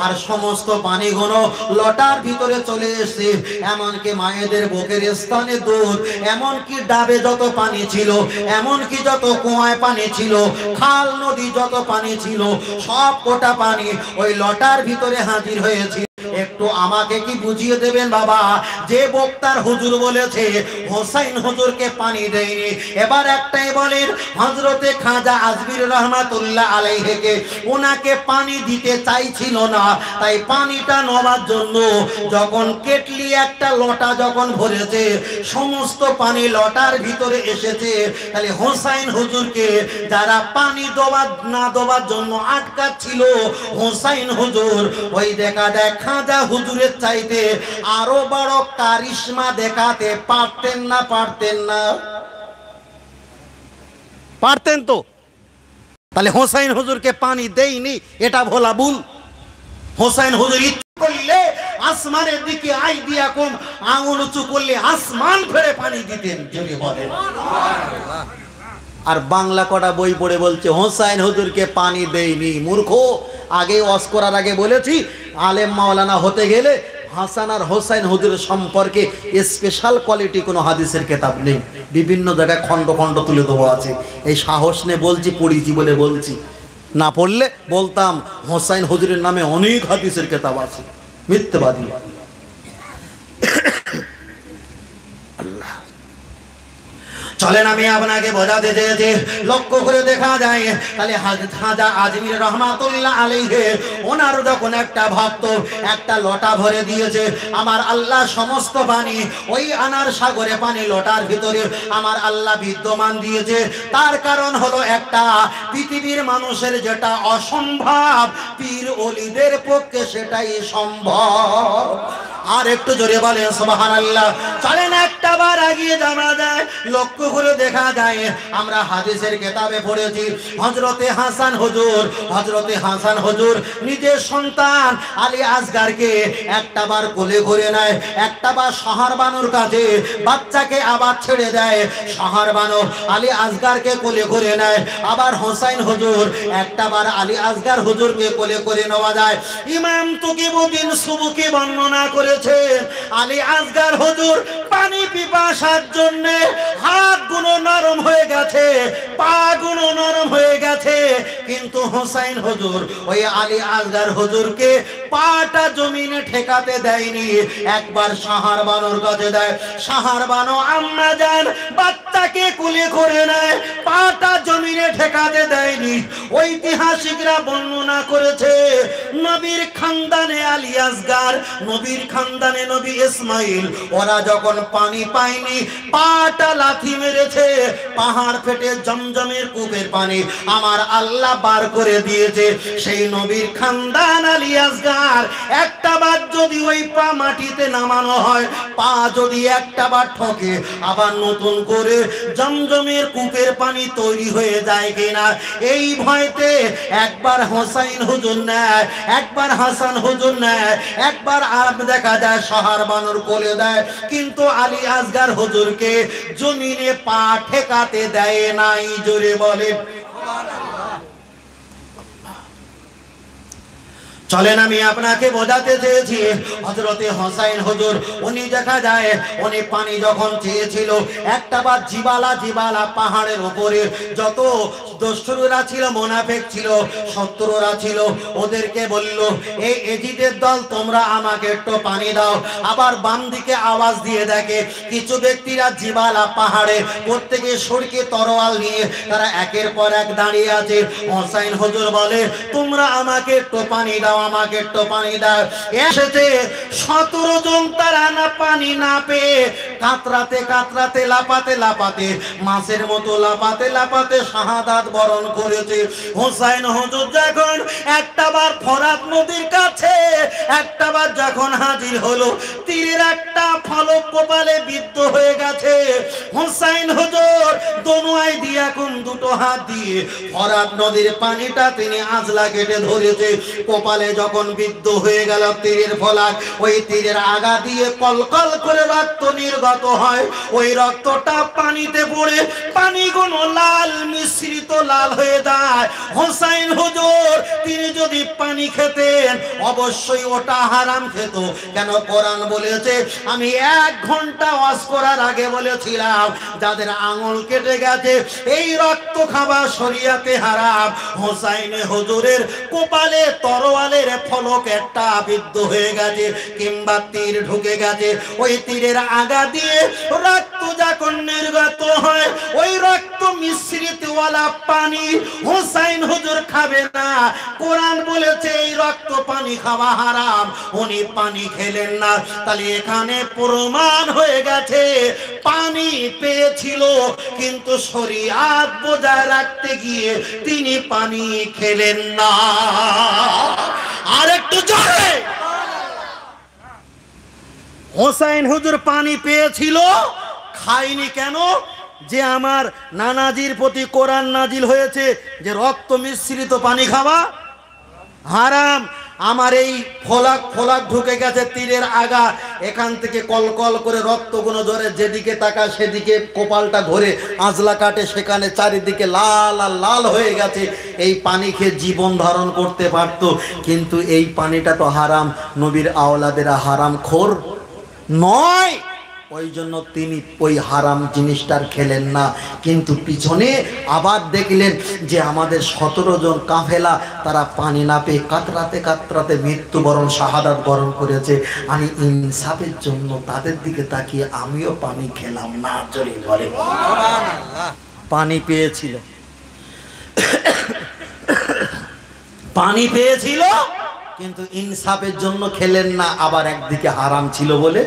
আর সমস্ত পানিগুলো লটার ভিতরে চলে এসেছে, এমনকি মায়েদের বুকের স্থানে দুধ, এমনকি ডাবে যত পানি ছিল, এমনকি যত কুয়ায় পানি ছিল, খাল নদী যত পানি ছিল, সব কোটা পানি ওই লটার ভিতরে হাজির হয়েছিল। একটু একটু আমাকে কি বুঝিয়ে দেবেন বাবা? যে বক্তার হুজুর বলেছে হোসাইন হুজুরকে পানি দেয়নি, এবার একটাই বলেন হযরতে খাজা আজমির রহমাতুল্লাহ আলাইহিকে ওনাকে পানি দিতে চাইছিল না, তাই পানিটা নেওয়ার জন্য যখন কেটলি একটা লটা যখন ভরেছে, সমস্ত পানি লটার ভিতরে এসেছে, তাহলে হোসাইন হুজুরকে যারা পানি না দেওয়ার জন্য আটকাচ্ছিল, হোসাইন হুজুর ওই দেখা যায় খাজা হুজুরের চাইতে আরো বড় কারিশমা দেখাতে পারতেন না? পারতেন না? পারতেন তো। তাহলে হোসাইন হুজুরকে পানি দেয়নি এটা ভোলা ভুল। হোসাইন হুজুর ইচ্ছে করলে আসমানের দিকে আই দিয়া কম আঙুল উঁচু করলে আসমান ফেরে পানি দিতেন, যদি বলেন। আর বাংলা কটা বই পড়ে বলছে হোসাইন হুজুরকে পানি দেয়নি। মূর্খ, আগে ওয়াজ করার আগে বলেছি আলেম মাওলানা হতে গেলে হাসান আর হোসাইন হুজুরের সম্পর্কে স্পেশাল কোয়ালিটি কোনো হাদিসের কিতাব নেই, বিভিন্ন জায়গায় খণ্ড খণ্ড তুলে দেওয়া আছে। এই সাহস নিয়ে বলছি, পড়িছি বলে বলছি, না পড়লে বলতাম হোসাইন হুজুরের নামে অনেক হাদিসের কিতাব আছে। মিথ্যাবাদী। চলেন আমি আপনাকে বোঝাতে চেয়েছি, লক্ষ্য করে দেখা যায় তাহলে খাজা আজমির রহমাতুল্লাহ আলাইহি ওনার যখন একটা ভক্ত একটা লটা ভরে দিয়েছে, আমার আল্লাহ সমস্ত পানি ওই আনার সাগরে পানি লটার ভিতরে আমার আল্লাহ বিদ্যমান দিয়েছে। তার কারণ হলো একটা, পৃথিবীর মানুষের যেটা অসম্ভব পীর ওলিদের পক্ষে সেটাই সম্ভব। আর একটু জোরে বলেন সুবহানাল্লাহ। চলেন একটা বার এগিয়ে যাওয়া যায়, লক্ষ্য করে দেখা যায় আমরা হাদিসের কিতাবে পড়েছি হযরতে হাসান হুজুর নিজের সন্তান আলী আসগারকে একটা বার কোলে করে নেয়, একটা বার শহর বানুর কাছে বাচ্চাকে আবার ছেড়ে দেয়, শহর বানু আলী আসগারকে কোলে করে নেয়, আবার হোসাইন হুজুর একটা বার আলী আসগার হুজুরকে কোলে করে নেওয়া যায়। ইমাম তুকিবুদ্দিন সুবুকি বর্ণনা করে আলী আসগার হুজুর পানি পিপাসার জন্য হাত গুলো নরম হয়ে গেছে, পা গুলো নরম হয়ে গেছে, কিন্তু হোসাইন হুজুর ওই আলী আসগার হুজুরকে পাটা জমিনে ঠেকাতে দেয়নি, একবার শাহর বানুর কাছে দেয়, শাহর বানু আম্মা জান বাচ্চাকে কুলে করে নেয়, পাটা জমিনে ঠেকাতে দেয়নি। ঐতিহাসিকরা বর্ণনা করেছে নবীর খানদানে আলী আসগার, নবীর খানদানে নবী ইসমাইল, ওরা যখন পানি পায়নি পাটা লাথি মেরেছে, পাহাড় ফেটে জমজমের কূপের পানি আমার আল্লাহ বার করে দিয়েছে। সেই নবীর খানদান আলী আসগার একটা বার যদি ওই পা মাটিতে নামানো হয়, পা যদি একটা বার ঠকে আবার নতুন করে জমজমের কূপের পানি তৈরি হয়ে যায় কিনা, এই ভয়তে একবার হোসাইন হুজুর নেয়, একবার হাসান হুজুর নেয়, একবার আর দেখা যায় শহর বানুর কোলে দেয়, কিন্তু আলী আসগার হুজুরকে জমিনে পা ঠেকাতে দেয় নাই। জোরে বলে চলেন আমি আপনাকে বোঝাতে চেয়েছি হযরতে হোসাইন হুজুর উনি দেখা যায় উনি পানি যখন চেয়েছিল, একটা বার জিবালা পাহাড়ের উপরে যত দস্যুরা ছিল, মুনাফিক ছিল, শত্রুরা ছিল, ওদেরকে বলল এই এজিদের দল তোমরা আমাকে একটু পানি দাও। আবার বাম দিকে আওয়াজ দিয়ে দেখে কিছু ব্যক্তিরা জিবালা পাহাড়ে প্রত্যেকে সরকে তরোয়াল নিয়ে তারা একের পর এক দাঁড়িয়ে আছে। হোসাইন হুজুর বলে তোমরা আমাকে একটু পানি দাও, আমাকে একটু পানি দাও। এসেছে 17 জন, তারা না পানি না পেয়ে কাতরাতে লাপাতে মাছের মতো লাপাতে শাহাদাত বরণ করেছে। হোসাইন হুজুর যখন একটাবার ফরাত নদীর কাছে একটাবার যখন হাজির হলো, তীরের একটা ফলক কপালে বিদ্ধ হয়ে গেছে। হোসাইন হুজুর দোনোয়াই দিয়া কোন দুটো হাত দিয়ে ফরাত নদীর পানিটা তিনি আজলা কেটে ধরেছে। কপালে যখন বিদ্ধ হয়ে গেল তীরের ফলাক, ওই তীরের আগা দিয়ে কলকল করে রক্ত নির্গত নির্গত হয়, ওই রক্তটা পানিতে পড়ে পানিগুলো লাল মিশ্রিত লাল হয়ে যায়। হোসাইন হুজুর তিনি যদি পানি খেতেন অবশ্যই ওটা হারাম খেত। কেন? কোরআন বলেছে, আমি 1 ঘন্টা ওয়াজ করার আগে বলেছিলাম যাদের আঙুল কেটে গেছে এই রক্ত খাওয়া শরীয়তে হারাম। হোসাইন হুজুরের কপালে তরোয়ালের ফলক একটা বিদ্ধ হয়ে গেছে কিংবা তীর ঢুকে গেছে, ওই তীরের আগা দিয়ে রক্ত যখন নির্গত হয় ওই রক্ত মিশ্রিতওয়ালা পানি হোসাইন হুজুর খাবে না। কোরআন বলেছে এই রক্ত পানি খাওয়া হারাম, উনি পানি খেলেন না। তাহলে এখানে প্রমাণ হয়ে গেছে পানি পেয়েছিল কিন্তু শরীয়ত বজায় রাখতে গিয়ে তিনি পানি খেলেন না। আর একটু জোরে, হোসাইন হুজুর পানি পেয়েছিল, খায়নি কেন? যে আমার নানাজির প্রতি কোরআন নাজিল হয়েছে যে রক্ত মিশ্রিত পানি খাওয়া হারাম। আমার এই ফলাক ঢুকে গেছে তীরের আগা, এখান থেকে কলকল করে রক্তগুলো ধরে যেদিকে তাকা সেদিকে কপালটা ধরে আঁজলা কাটে, সেখানে চারিদিকে লাল আর লাল হয়ে গেছে। এই পানি খেয়ে জীবন ধারণ করতে পারত, কিন্তু এই পানিটা তো হারাম। নবীর আওলাদেরা হারাম খোর নয়, ওই জন্য তিনি ওই হারাম জিনিসটার খেলেন না। কিন্তু পিছনে আবার দেখলেন যে আমাদের 17 জন কাফেলা তারা পানি না পেয়ে কাতরাতে কাতরাতে মৃত্যুবরণ শাহাদাত বরণ করেছে। আমি ইনসাফের জন্য তাদের দিকে তাকিয়ে আমিও পানি খেলাম না। জোরে বলে পানি পেয়েছিল, পানি পেয়েছিল কিন্তু ইনসাফের জন্য খেলেন না, আবার একদিকে হারাম ছিল বলে